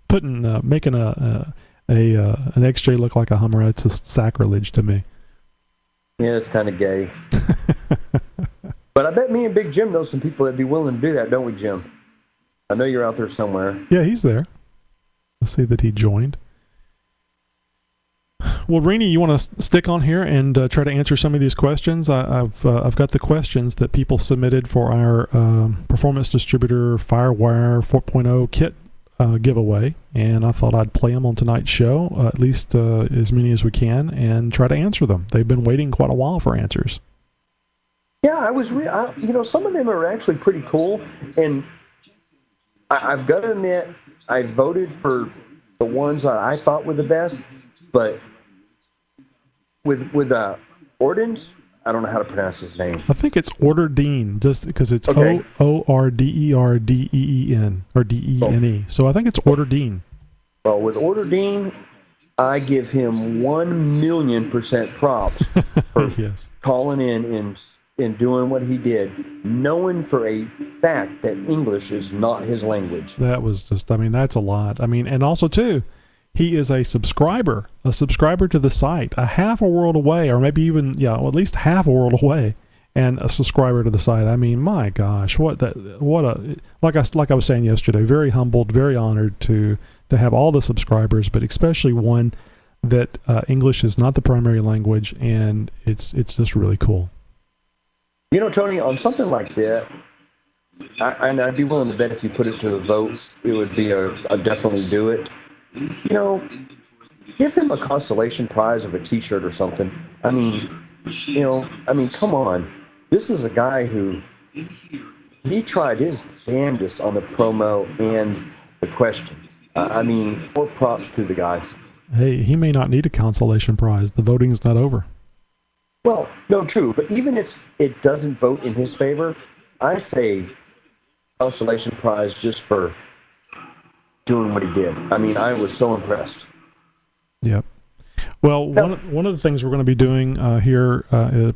making an XJ look like a Hummer. It's just sacrilege to me. Yeah, it's kind of gay. But I bet me and Big Jim know some people that'd be willing to do that, don't we, Jim? I know you're out there somewhere. Yeah, he's there. Let's see that he joined. Well, Rene, you want to stick on here and try to answer some of these questions? I've got the questions that people submitted for our Performance Distributor FireWire 4.0 kit giveaway, and I thought I'd play them on tonight's show, at least as many as we can, and try to answer them. They've been waiting quite a while for answers. Yeah, some of them are actually pretty cool, and I've got to admit, I voted for the ones that I thought were the best, but with Ordens, I don't know how to pronounce his name. I think it's Orderdeen, just because it's Okay. Orderdeen or Dene. So I think it's Orderdeen. Well, with Orderdeen, I give him 1,000,000% props for Yes. calling in and doing what he did, knowing for a fact that English is not his language. That was just, that's a lot. And also, too, he is a subscriber to the site, a half a world away, or maybe even, at least half a world away, and a subscriber to the site. My gosh, like I was saying yesterday, very humbled, very honored to have all the subscribers, but especially one that English is not the primary language, and it's just really cool. Tony, on something like that, I'd be willing to bet if you put it to a vote, it would be a definitely do it. Give him a consolation prize of a T-shirt or something. Come on. This is a guy who he tried his damnedest on the promo and the question. More props to the guy. Hey, he may not need a consolation prize. The voting's not over. Well, no, true. But even if it doesn't vote in his favor, I say consolation prize just for doing what he did. I was so impressed. Yep. Well, one of the things we're going to be doing here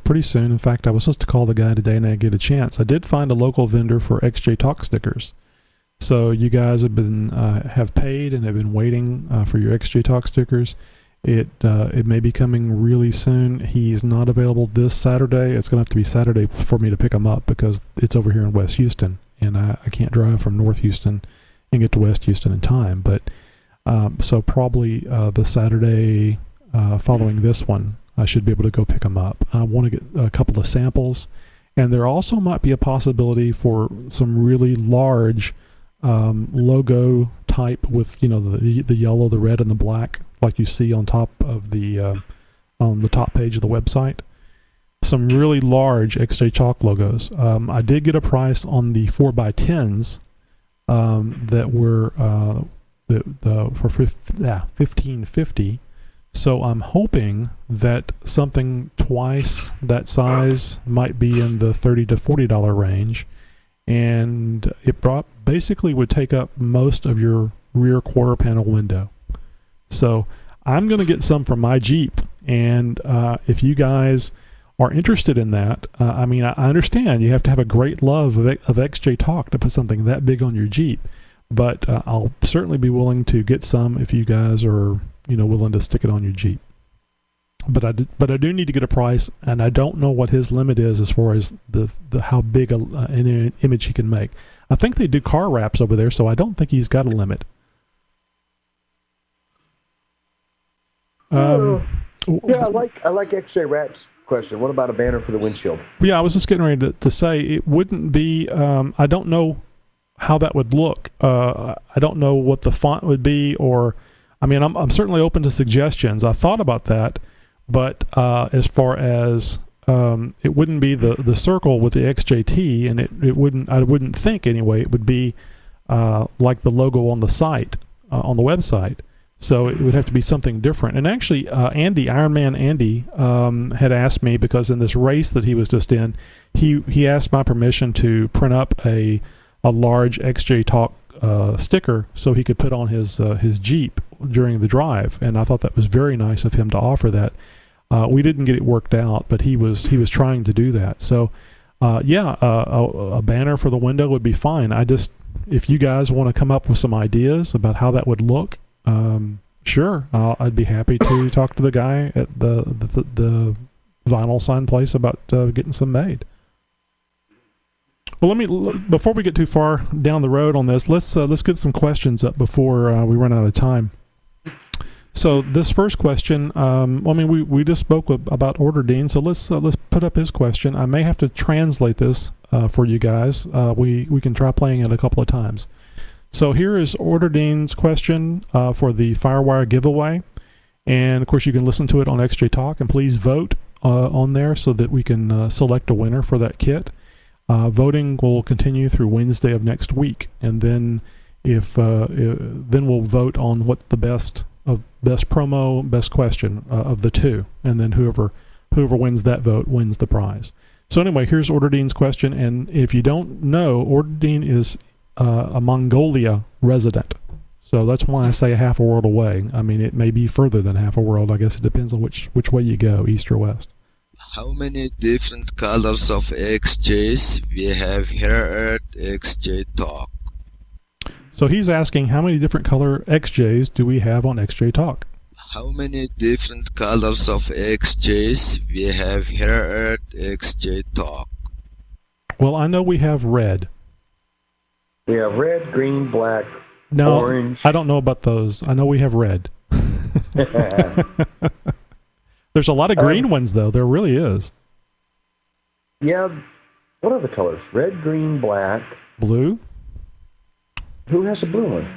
pretty soon, in fact, I was supposed to call the guy today and I didn't get a chance. I did find a local vendor for XJ Talk stickers. So you guys have paid and have been waiting for your XJ Talk stickers. It may be coming really soon. He's not available this Saturday. It's going to have to be Saturday for me to pick him up because it's over here in West Houston, and I can't drive from North Houston and get to West Houston in time. But so probably the Saturday following this one, I should be able to go pick him up. I want to get a couple of samples, and there also might be a possibility for some really large logo type with the yellow, the red, and the black, like you see on top of on the top page of the website. Some really large XJ Talk logos. I did get a price on the 4x10s that were for $15.50. So I'm hoping that something twice that size might be in the $30 to $40 range, and it basically would take up most of your rear quarter panel window. So I'm going to get some from my Jeep, and if you guys are interested in that, I mean, I understand you have to have a great love of XJ Talk to put something that big on your Jeep, but I'll certainly be willing to get some if you guys are, willing to stick it on your Jeep. But I do need to get a price, and I don't know what his limit is as far as the how big an image he can make. I think they do car wraps over there, so I don't think he's got a limit. Yeah, I like XJ Rap's question. What about a banner for the windshield? Yeah, I was just getting ready to say it wouldn't be. I don't know how that would look. I don't know what the font would be, or I mean, I'm certainly open to suggestions. I thought about that, but as far as it wouldn't be the circle with the XJT, and it wouldn't. I wouldn't think anyway. It would be like the logo on the site on the website. So it would have to be something different. And actually, Andy, Ironman Andy, had asked me, because in this race that he was just in, he asked my permission to print up a large XJ Talk sticker so he could put on his Jeep during the drive. And I thought that was very nice of him to offer that. We didn't get it worked out, but he was trying to do that. So a banner for the window would be fine. If you guys want to come up with some ideas about how that would look, sure, I'd be happy to talk to the guy at the vinyl sign place about getting some made. Well, before we get too far down the road on this, let's get some questions up before we run out of time. So this first question, we just spoke about Order Dean, so let's put up his question. I may have to translate this for you guys. We can try playing it a couple of times. So here is Order Dean's question for the FireWire giveaway. And, of course, you can listen to it on XJ Talk. And please vote on there so that we can select a winner for that kit. Voting will continue through Wednesday of next week. And then then we'll vote on what's the best promo, best question of the two. And then whoever wins that vote wins the prize. So anyway, here's Order Dean's question. And if you don't know, Order Dean is a Mongolia resident. So that's why I say half a world away. I mean, it may be further than half a world. I guess it depends on which way you go, east or west. How many different colors of XJs we have here at XJ Talk? So he's asking, how many different color XJs do we have on XJ Talk? How many different colors of XJs we have here at XJ Talk? Well, I know we have red. We have red, green, black, orange. I don't know about those. I know we have red. There's a lot of green ones, though. There really is. Yeah. What are the colors? Red, green, black. Blue? Who has a blue one?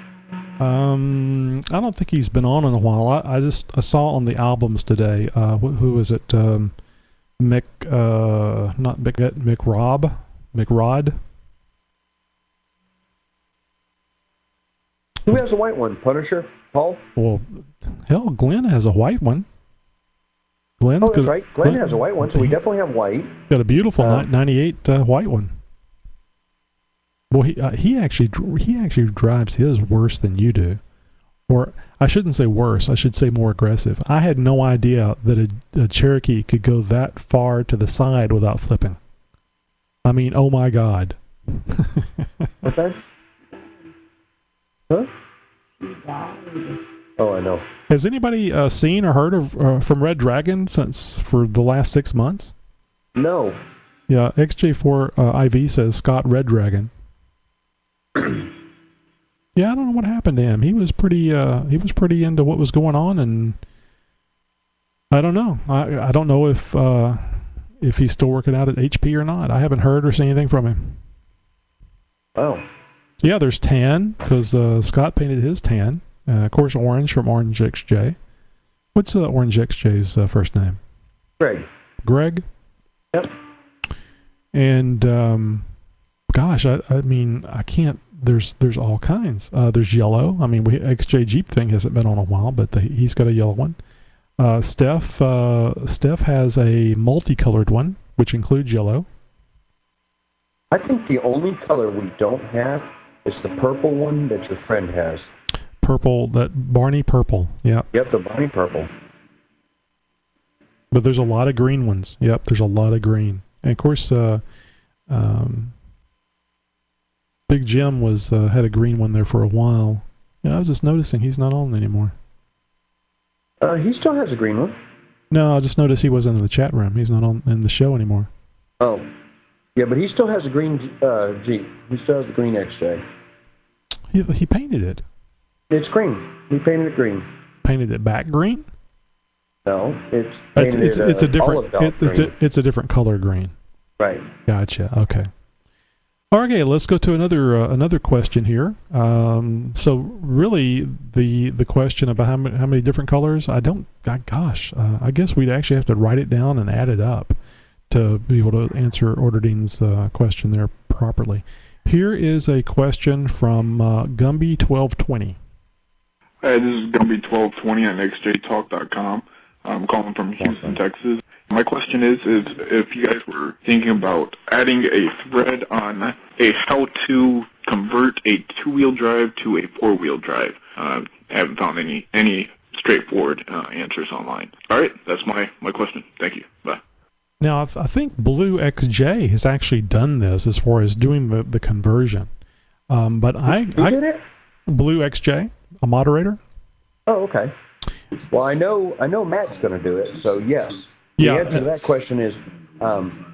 I don't think he's been on in a while. I saw on the albums today. Who was it? McRod? Who has a white one? Punisher? Paul? Well, hell, Glenn has a white one. That's right. Glenn has a white one, so we definitely have white. Got a beautiful 98 white one. Well, he actually drives his worse than you do. Or I shouldn't say worse. I should say more aggressive. I had no idea that a Cherokee could go that far to the side without flipping. I mean, oh my God. Okay. Huh? Oh, I know. Has anybody seen or heard of from Red Dragon for the last 6 months? No. Yeah, XJ4IV says Scott Red Dragon. Yeah, I don't know what happened to him. He was pretty into what was going on, and I don't know. I don't know if he's still working out at HP or not. I haven't heard or seen anything from him. Oh. Yeah, there's tan, because Scott painted his tan. Of course, orange from Orange XJ. What's Orange XJ's first name? Greg? Yep. And, gosh, I mean, I can't, there's all kinds. There's yellow. I mean, XJ Jeep thing hasn't been on a while, but he's got a yellow one. Steph has a multicolored one, which includes yellow. I think the only color we don't have is the purple one that your friend has. Purple, that Barney purple, yeah. Yep, the Barney purple. But there's a lot of green ones. Yep, there's a lot of green. And of course, Big Jim was had a green one there for a while. Yeah, I was just noticing he's not on anymore. He still has a green one. No, I just noticed he wasn't in the chat room. He's not on in the show anymore. Oh, yeah, but he still has a green Jeep. He still has the green XJ. He painted it. It's green. He painted it green. Painted it back green? No, it's it's a different it's a different color green. Right. Gotcha. Okay. Okay, let's go to another question here. So really, the question about how many different colors, I guess we'd actually have to write it down and add it up to be able to answer Orderdine's question there properly. Here is a question from Gumby1220. Hey, this is Gumby1220 on xjtalk.com. I'm calling from Houston, Texas. My question is if you guys were thinking about adding a thread on a how to convert a two-wheel drive to a four-wheel drive. I haven't found any straightforward answers online. All right, that's my question. Thank you. Bye. Now, I think Blue XJ has actually done this as far as doing the conversion. But Who did it? Blue XJ, a moderator. Oh, okay. Well, I know Matt's going to do it, so yes. Yeah, the answer to that question is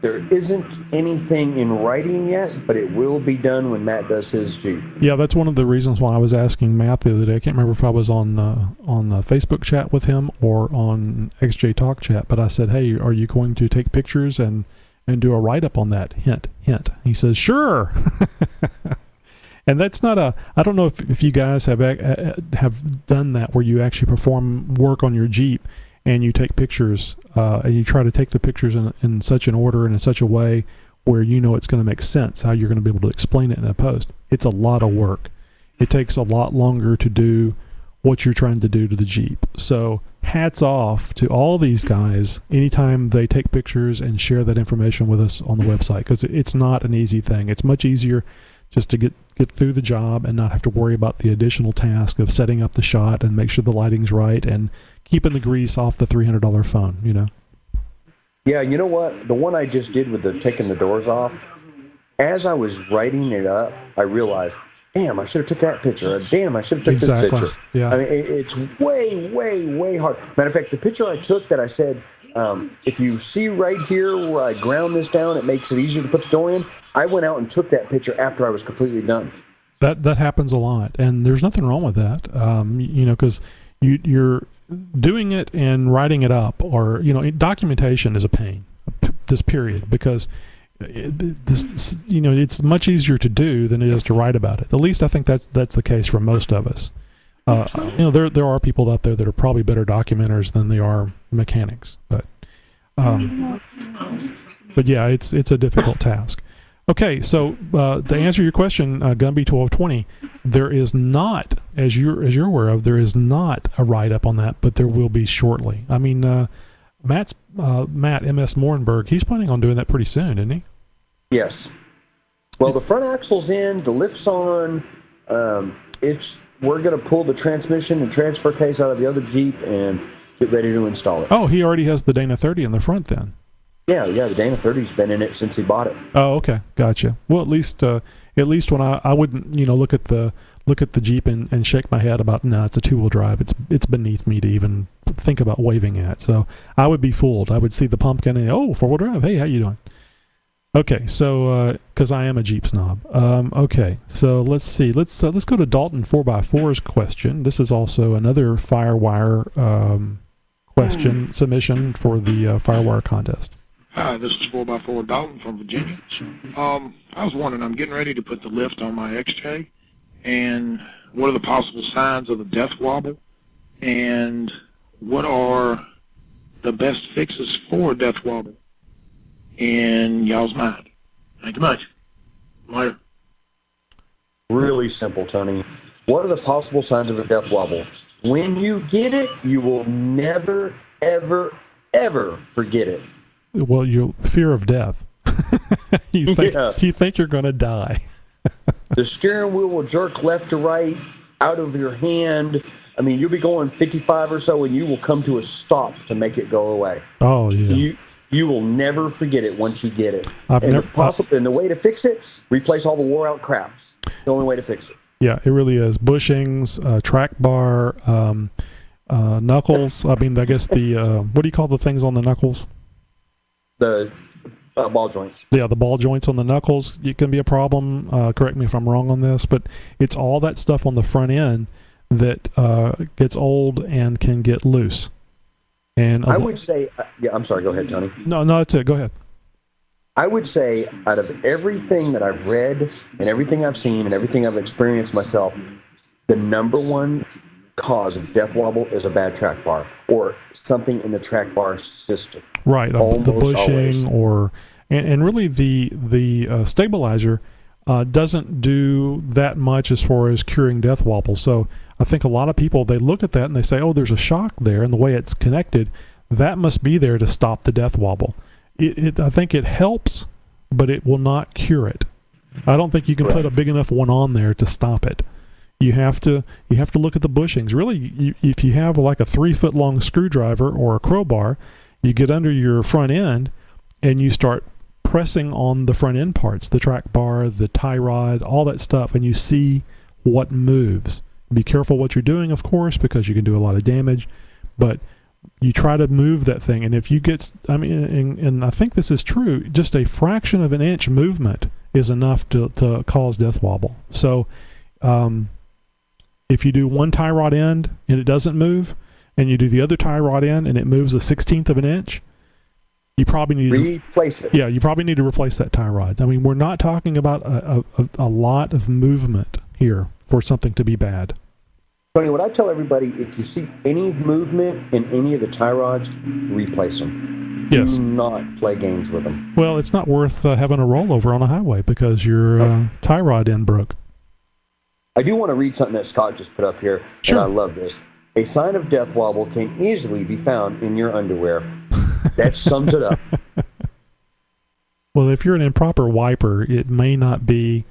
there isn't anything in writing yet, but it will be done when Matt does his Jeep. Yeah, that's one of the reasons why I was asking Matt the other day. I can't remember if I was on Facebook chat with him or on XJ Talk chat, but I said, hey, are you going to take pictures and do a write-up on that? Hint, hint. He says, sure. And that's not I don't know if you guys have done that where you actually perform work on your Jeep and you take pictures and you try to take the pictures in such an order and in such a way where you know it's going to make sense, how you're going to be able to explain it in a post. It's a lot of work. It takes a lot longer to do what you're trying to do to the Jeep. So hats off to all these guys anytime they take pictures and share that information with us on the website, because it's not an easy thing. It's much easier just to get through the job and not have to worry about the additional task of setting up the shot and make sure the lighting's right and keeping the grease off the $300 phone, you know? Yeah, you know what? The one I just did with taking the doors off, as I was writing it up, I realized, damn, I should have took that picture. Damn, I should have took this picture. Yeah. I mean, it's way, way, way hard. Matter of fact, the picture I took that I said, if you see right here where I ground this down, it makes it easier to put the door in. I went out and took that picture after I was completely done. That happens a lot, and there's nothing wrong with that. You know, because you're doing it and writing it up, or documentation is a pain. This period, because it's much easier to do than it is to write about it. At least I think that's the case for most of us. There are people out there that are probably better documenters than they are mechanics, but yeah, it's a difficult task. Okay, so to answer your question, Gumby1220, there is not, as you're aware of, there is not a write-up on that, but there will be shortly. I mean, Matt MS Morenberg, he's planning on doing that pretty soon, isn't he? Yes. Well, the front axle's in, the lift's on. We're going to pull the transmission and transfer case out of the other Jeep and get ready to install it. Oh, he already has the Dana 30 in the front then. Yeah, the Dana 30's been in it since he bought it. Oh, okay, gotcha. Well, at least when I wouldn't look at the Jeep and shake my head about, no, it's a two-wheel drive. It's beneath me to even think about waving at. So I would be fooled. I would see the pumpkin and four-wheel drive. Hey, how you doing? Okay, so because I am a Jeep snob. Okay, so let's see. Let's go to Dalton 4x4's question. This is also another FireWire question submission for the FireWire contest. Hi, this is 4x4 Dalton from Virginia. I was wondering, I'm getting ready to put the lift on my XJ, and what are the possible signs of a death wobble, and what are the best fixes for a death wobble in y'all's mind? Thank you much. Later. Really simple, Tony. What are the possible signs of a death wobble? When you get it, you will never, ever, ever forget it. Well, your fear of death. You think you're going to die. The steering wheel will jerk left to right, out of your hand. I mean, you'll be going 55 or so, and you will come to a stop to make it go away. Oh, yeah. You will never forget it once you get it. And the way to fix it, replace all the wore-out crap. The only way to fix it. Yeah, it really is. Bushings, track bar, knuckles. I mean, I guess the, what do you call the things on the knuckles? The ball joints. Yeah, the ball joints on the knuckles. It can be a problem. Correct me if I'm wrong on this, but it's all that stuff on the front end that gets old and can get loose. And I would say, I'm sorry, go ahead, Tony. No, that's it. Go ahead. I would say out of everything that I've read and everything I've seen and everything I've experienced myself, the number one cause of death wobble is a bad track bar or something in the track bar system. Right, the bushing always. And really the stabilizer doesn't do that much as far as curing death wobble. So I think a lot of people, they look at that and they say, oh, there's a shock there, and the way it's connected, that must be there to stop the death wobble. I think it helps, but it will not cure it. I don't think you can put a big enough one on there to stop it. You have to look at the bushings. Really, if you have like a 3-foot long screwdriver or a crowbar, you get under your front end and you start pressing on the front end parts, the track bar, the tie rod, all that stuff, and you see what moves. Be careful what you're doing, of course, because you can do a lot of damage, but you try to move that thing, and if you get, I mean, and I think this is true, just a fraction of an inch movement is enough to cause death wobble. So if you do one tie rod end and it doesn't move, and you do the other tie rod end and it moves a 1/16 of an inch, you probably need to replace it. Yeah, you probably need to replace that tie rod. I mean, we're not talking about a lot of movement here for something to be bad. Tony, what I tell everybody, if you see any movement in any of the tie rods, replace them. Yes. Do not play games with them. Well, it's not worth having a rollover on a highway because your tie rod end broke. I do want to read something that Scott just put up here, Sure. and I love this. A sign of death wobble can easily be found in your underwear. That sums it up. Well, if you're an improper wiper, it may not be.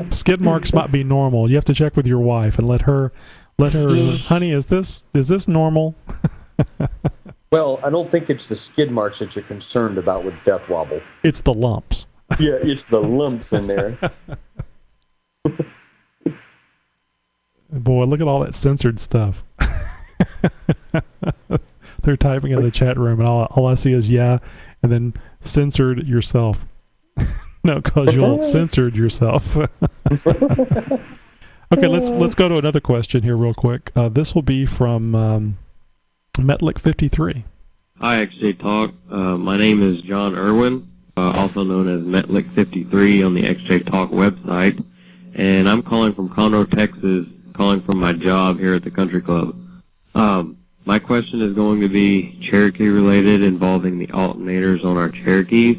Skid marks might be normal. You have to check with your wife and let her, honey, is this normal? Well, I don't think it's the skid marks that you're concerned about with death wobble. It's the lumps. Yeah, it's the lumps in there. Boy, look at all that censored stuff. They're typing in the chat room, and all I see is yeah, and then censored yourself. No, because you'll censored yourself. Okay, let's go to another question here real quick. This will be from Metlick53. Hi, XJ Talk. My name is John Irwin, also known as Metlick53 on the XJ Talk website, and I'm calling from Conroe, Texas, calling from my job here at the Country Club. My question is going to be Cherokee related, involving the alternators on our Cherokees.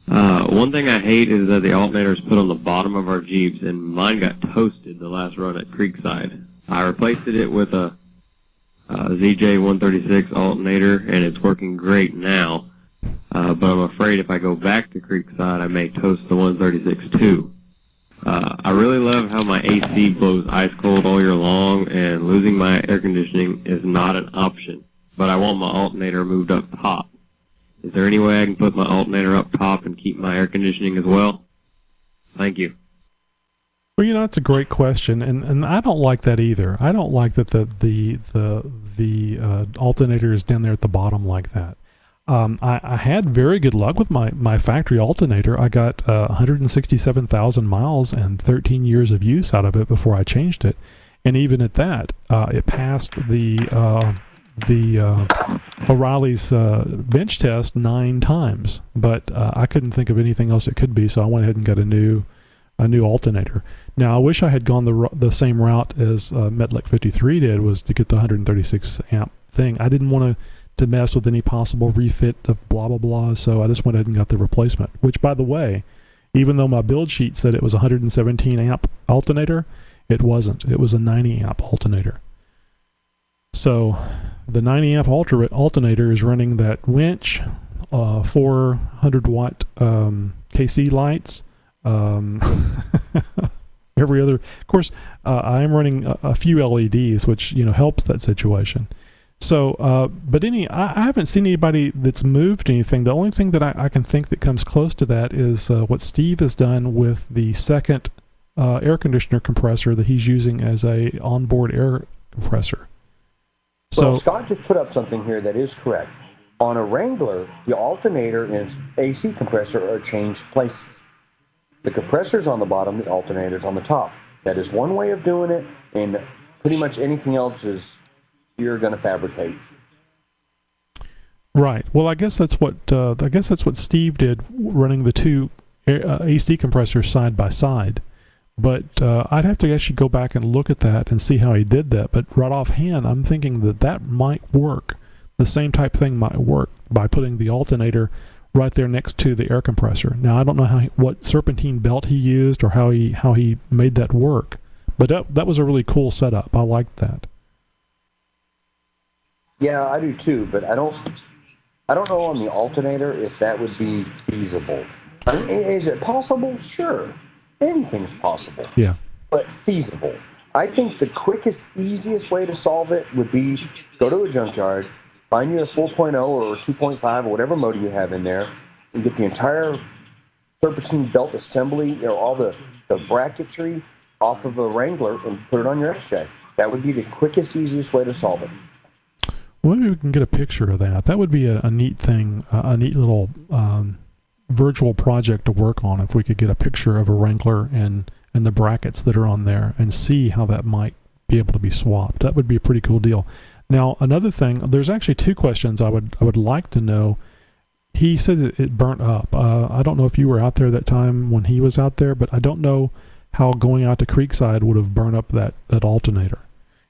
One thing I hate is that the alternator is put on the bottom of our Jeeps, and mine got toasted the last run at Creekside. I replaced it with a ZJ136 alternator, and it's working great now. But I'm afraid if I go back to Creekside, I may toast the 136 too. I really love how my AC blows ice cold all year long, and losing my air conditioning is not an option. But I want my alternator moved up top. Is there any way I can put my alternator up top and keep my air conditioning as well? Thank you. Well, you know, that's a great question, and I don't like that either. I don't like that the alternator is down there at the bottom like that. I had very good luck with my factory alternator. I got 167,000 miles and 13 years of use out of it before I changed it, and even at that, it passed the O'Reilly's bench test 9 times. But I couldn't think of anything else it could be, so I went ahead and got a new alternator. Now, I wish I had gone the same route as Metlick53 did, was to get the 136 amp thing. I didn't want to mess with any possible refit of blah blah blah, so I just went ahead and got the replacement, which, by the way, even though my build sheet said it was a 117 amp alternator, it wasn't. It was a 90 amp alternator. So the 90 amp alternator is running that winch, 400 watt KC lights, and every other. Of course, I am running a few LEDs, which helps that situation. So, but I haven't seen anybody that's moved anything. The only thing that I can think that comes close to that is what Steve has done with the second air compressor that he's using as a onboard air compressor. Well, Scott just put up something here that is correct. On a Wrangler, the alternator and AC compressor are changed places. The compressor's on the bottom, the alternator's on the top. That is one way of doing it, and pretty much anything else is you're going to fabricate. Right. Well, I guess that's what Steve did, running the two AC compressors side by side. But I'd have to actually go back and look at that and see how he did that. But right offhand, I'm thinking that might work. The same type thing might work by putting the alternator right there next to the air compressor. Now, I don't know what serpentine belt he used or how he made that work. But that was a really cool setup. I liked that. Yeah, I do too. But I don't know on the alternator if that would be feasible. I mean, is it possible? Sure. Anything's possible. Yeah. But feasible. I think the quickest, easiest way to solve it would be go to a junkyard, find you a 4.0 or 2.5 or whatever motor you have in there, and get the entire serpentine belt assembly, all the bracketry off of a Wrangler and put it on your XJ. That would be the quickest, easiest way to solve it. Well, maybe we can get a picture of that. That would be a neat thing, a neat little virtual project to work on if we could get a picture of a Wrangler and the brackets that are on there and see how that might be able to be swapped. That would be a pretty cool deal. Now, another thing, there's actually two questions I would like to know. He said it burnt up. I don't know if you were out there that time when he was out there, but I don't know how going out to Creekside would have burned up that alternator.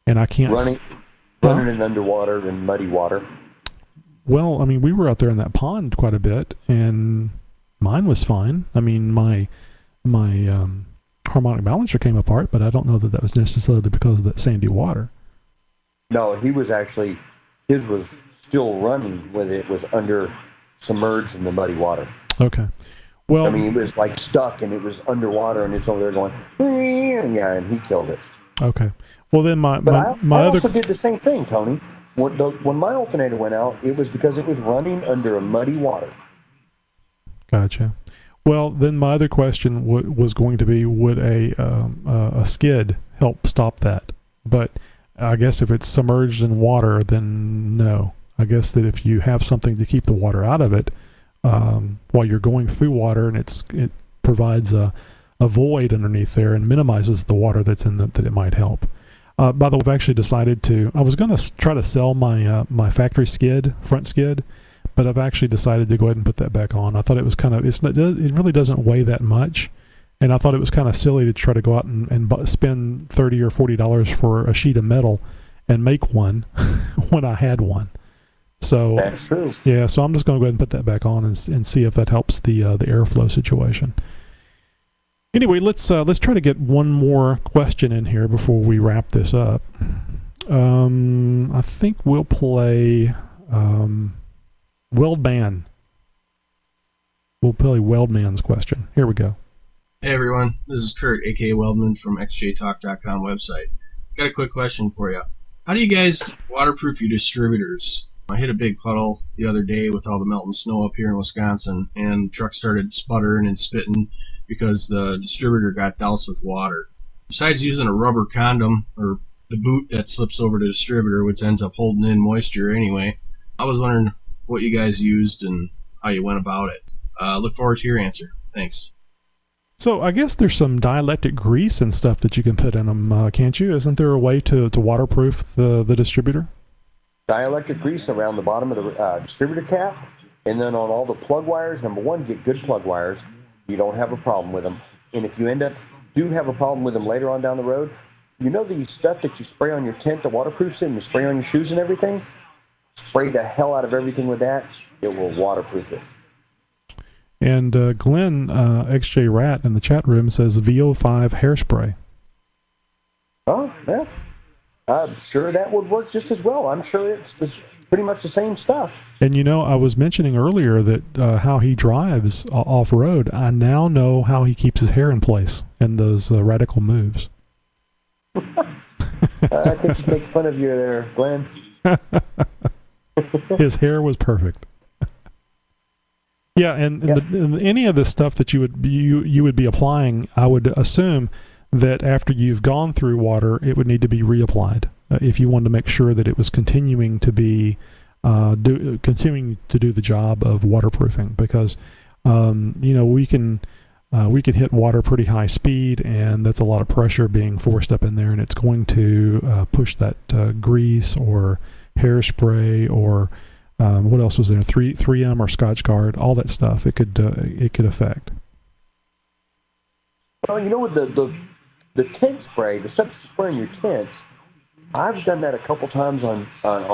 And I can't... Running in underwater and muddy water. Well, I mean, we were out there in that pond quite a bit, and mine was fine. I mean, my harmonic balancer came apart, but I don't know that was necessarily because of that sandy water. No, his was still running when it was submerged in the muddy water. Okay. Well, I mean, it was like stuck and it was underwater and it's over there going, yeah, and he killed it. Okay. Well, then I also did the same thing, Tony. When my alternator went out, it was because it was running under a muddy water. Gotcha. Well, then my other question was going to be, would a skid help stop that? But I guess if it's submerged in water, then no. I guess that if you have something to keep the water out of it while you're going through water, and it provides a void underneath there and minimizes the water that's in that it might help. By the way, I've actually decided I was going to try to sell my factory front skid, but I've actually decided to go ahead and put that back on. I thought it was it really doesn't weigh that much, and I thought it was kind of silly to try to go out and spend $30 or $40 for a sheet of metal and make one when I had one. So that's true. Yeah, so I'm just going to go ahead and put that back on and see if that helps the airflow situation. Anyway, let's try to get one more question in here before we wrap this up. I think we'll play Weldman. We'll play Weldman's question. Here we go. Hey everyone, this is Kurt, aka Weldman from xjtalk.com website. Got a quick question for you. How do you guys waterproof your distributors? I hit a big puddle the other day with all the melting snow up here in Wisconsin, and the truck started sputtering and spitting because the distributor got doused with water. Besides using a rubber condom or the boot that slips over the distributor, which ends up holding in moisture anyway, I was wondering what you guys used and how you went about it. Look forward to your answer. Thanks. So I guess there's some dielectric grease and stuff that you can put in them, can't you? Isn't there a way to waterproof the distributor? Dielectric grease around the bottom of the distributor cap, and then on all the plug wires. Number one, get good plug wires. You don't have a problem with them. And if you do have a problem with them later on down the road, the stuff that you spray on your tent that waterproofs it and you spray on your shoes and everything? Spray the hell out of everything with that. It will waterproof it. And Glenn, XJ Rat in the chat room says VO5 hairspray. Oh, yeah. I'm sure that would work just as well. I'm sure pretty much the same stuff. And I was mentioning earlier that how he drives off road. I now know how he keeps his hair in place in those radical moves. I think he's making fun of you there, Glenn. His hair was perfect. Yeah, and any of the stuff that you would be applying, I would assume that after you've gone through water, it would need to be reapplied if you wanted to make sure that it was continuing to be continuing to do the job of waterproofing. Because we can hit water pretty high speed, and that's a lot of pressure being forced up in there, and it's going to push that grease or hairspray or what else was there? 3M or Scotch Guard, all that stuff. It could affect. Well, with the tent spray, the stuff that you spray in your tent, I've done that a couple times on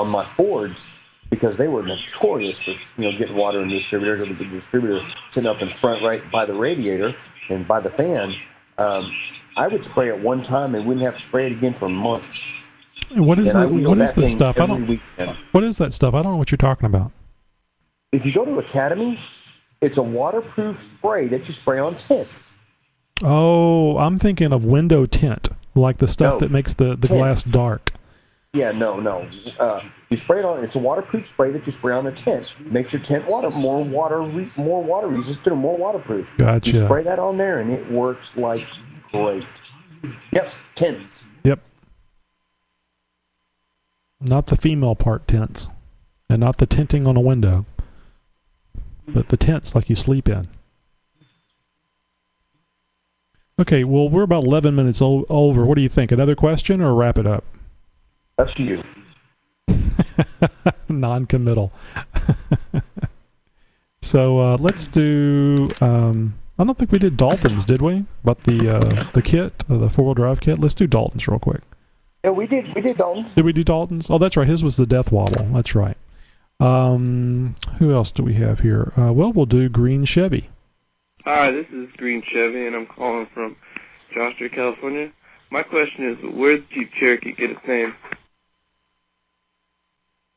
my Fords because they were notorious for getting water in the distributor. There was a distributor sitting up in front right by the radiator and by the fan. I would spray it one time and wouldn't have to spray it again for months. What is that? What is this stuff? Weekend. What is that stuff? I don't know what you're talking about. If you go to Academy, it's a waterproof spray that you spray on tents. Oh, I'm thinking of window tint, like the stuff that makes the glass dark. Yeah, no. You spray it on. It's a waterproof spray that you spray on a tent. Makes your tent more water resistant and more waterproof. Gotcha. You spray that on there, and it works like great. Yep, tents. Yep. Not the female part tents, and not the tinting on a window, but the tents like you sleep in. Okay, well, we're about 11 minutes over. What do you think? Another question or wrap it up? Up to you. Non-committal. So let's do... I don't think we did Dalton's, did we? About the kit, the four-wheel drive kit. Let's do Dalton's real quick. Yeah, we did Dalton's. Did we do Dalton's? Oh, that's right. His was the Death Wobble. That's right. Who else do we have here? Well, we'll do Green Chevy. Hi, this is Green Chevy, and I'm calling from Joshua, California. My question is, where did Jeep Cherokee get its name?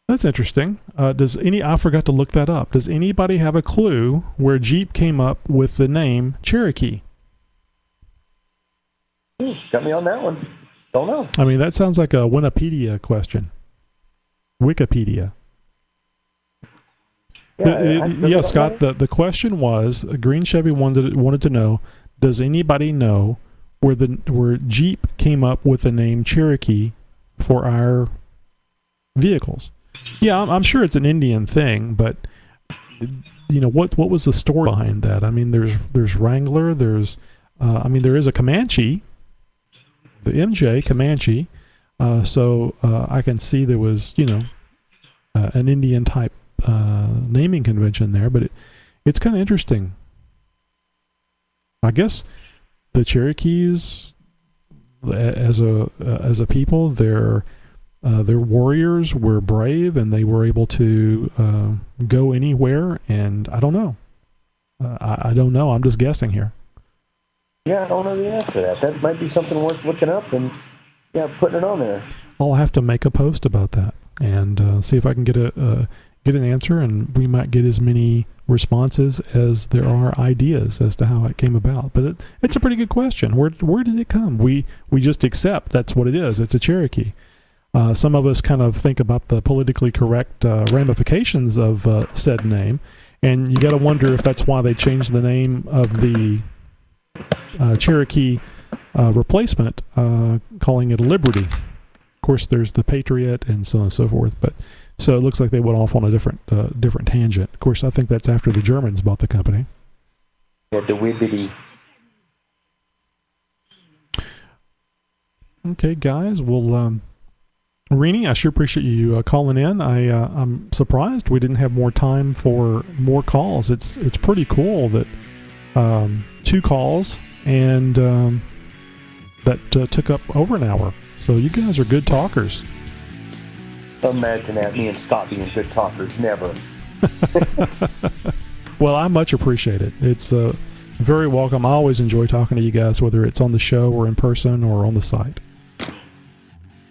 That's interesting. I forgot to look that up. Does anybody have a clue where Jeep came up with the name Cherokee? Got me on that one. Don't know. I mean, that sounds like a Wikipedia question. Wikipedia. Yeah, Scott, the question was, Green Chevy wanted to know, does anybody know where Jeep came up with the name Cherokee for our vehicles? Yeah, I'm sure it's an Indian thing, but what was the story behind that? I mean, there's Wrangler, there is a Comanche, the MJ Comanche, so I can see there was an Indian type naming convention there, but it's kind of interesting. I guess the Cherokees, as a people, their warriors were brave, and they were able to go anywhere. And I don't know. I don't know. I'm just guessing here. Yeah, I don't know the answer to that. That might be something worth looking up and putting it on there. I'll have to make a post about that and see if I can get an answer, and we might get as many responses as there are ideas as to how it came about. But it's a pretty good question. Where did it come? We just accept that's what it is. It's a Cherokee. Some of us kind of think about the politically correct ramifications of said name, and you got to wonder if that's why they changed the name of the Cherokee replacement, calling it Liberty. Of course, there's the Patriot and so on and so forth, but so it looks like they went off on a different tangent. Of course, I think that's after the Germans bought the company. Yeah, the Wibbity. Okay, guys. Well, Rene, I sure appreciate you calling in. I'm surprised we didn't have more time for more calls. It's pretty cool that 2 calls and that took up over an hour. So you guys are good talkers. Imagine that, me and Scott being good talkers. Never. Well, I much appreciate it. It's very welcome. I always enjoy talking to you guys, whether it's on the show or in person or on the site.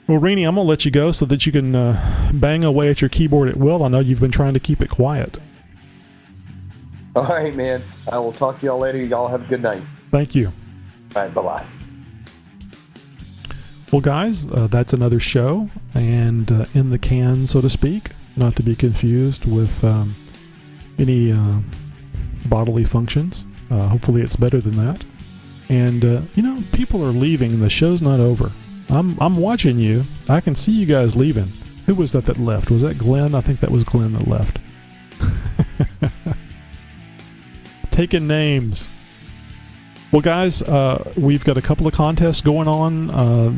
Well, Rene, I'm going to let you go so that you can bang away at your keyboard at will. I know you've been trying to keep it quiet. All right, man. I will talk to y'all later. Y'all have a good night. Thank you. All right, bye-bye. Well, guys, that's another show, and in the can, so to speak, not to be confused with any bodily functions. Hopefully it's better than that. And, people are leaving, and the show's not over. I'm watching you. I can see you guys leaving. Who was that left? Was that Glenn? I think that was Glenn that left. Taking names. Well, guys, we've got a couple of contests going on.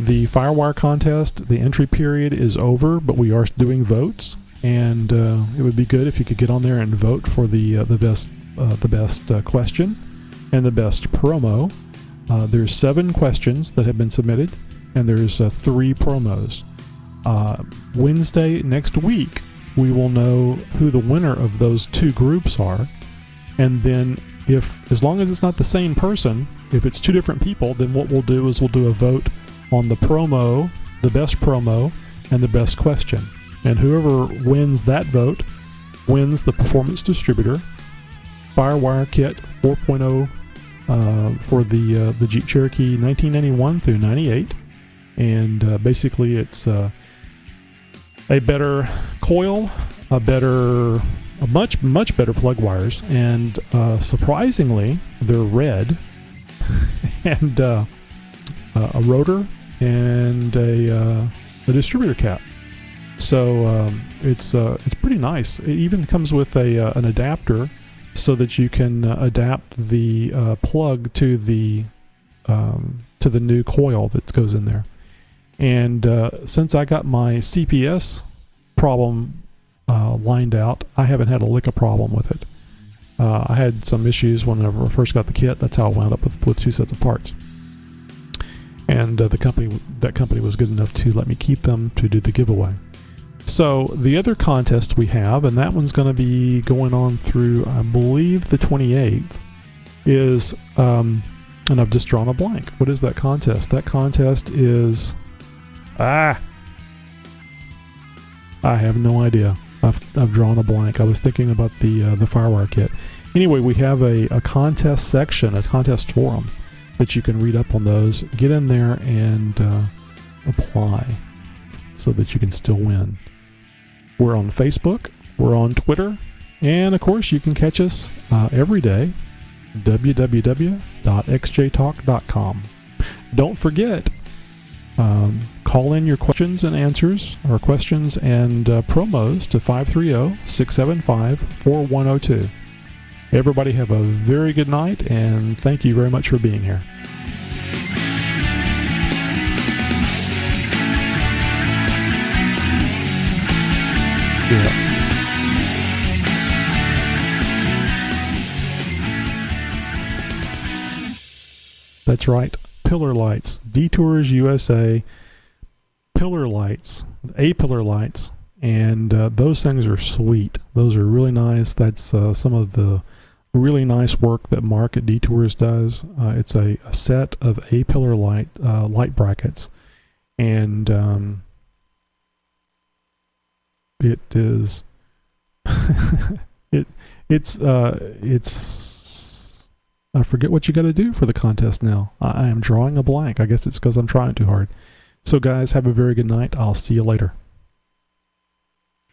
The FireWire contest, the entry period is over, but we are doing votes, and it would be good if you could get on there and vote for the best question and the best promo. There's 7 questions that have been submitted, and there's 3 promos. Wednesday next week, we will know who the winner of those 2 groups are, and then as long as it's not the same person, if it's 2 different people, then what we'll do is we'll do a vote on the promo, the best promo, and the best question. And whoever wins that vote wins the Performance Distributor FireWire KIT4.0 for the Jeep Cherokee 1991 through 98. And basically it's a better coil, a much better plug wires, and surprisingly, they're red, and a rotor, and a distributor cap. So it's pretty nice. It even comes with an adapter, so that you can adapt the plug to the new coil that goes in there. And since I got my CPS problem lined out, I haven't had a lick of problem with it. I had some issues whenever I first got the kit. That's how I wound up with 2 sets of parts. And that company was good enough to let me keep them to do the giveaway. So the other contest we have, and that one's going to be going on through, I believe, the 28th, is, and I've just drawn a blank. What is that contest? That contest is, I have no idea. I've drawn a blank. I was thinking about the FireWire kit. Anyway, we have a contest section, a contest forum that you can read up on those. Get in there and apply so that you can still win. We're on Facebook, we're on Twitter, and of course you can catch us every day, www.xjtalk.com. Don't forget, call in your questions and answers, or questions and promos to 530-675-4102. Everybody have a very good night, and thank you very much for being here. Yeah. That's right. Pillar lights. Detours USA pillar lights. A-pillar lights. And those things are sweet. Those are really nice. That's some of the really nice work that Mark at Detours does. It's a set of A-pillar light brackets. And it is it's I forget what you got to do for the contest now. I am drawing a blank. I guess it's because I'm trying too hard. So guys, have a very good night. I'll see you later.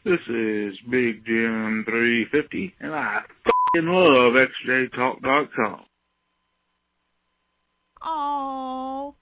This is Big Jim 350, and I f***ing love xjtalk.com. Oh.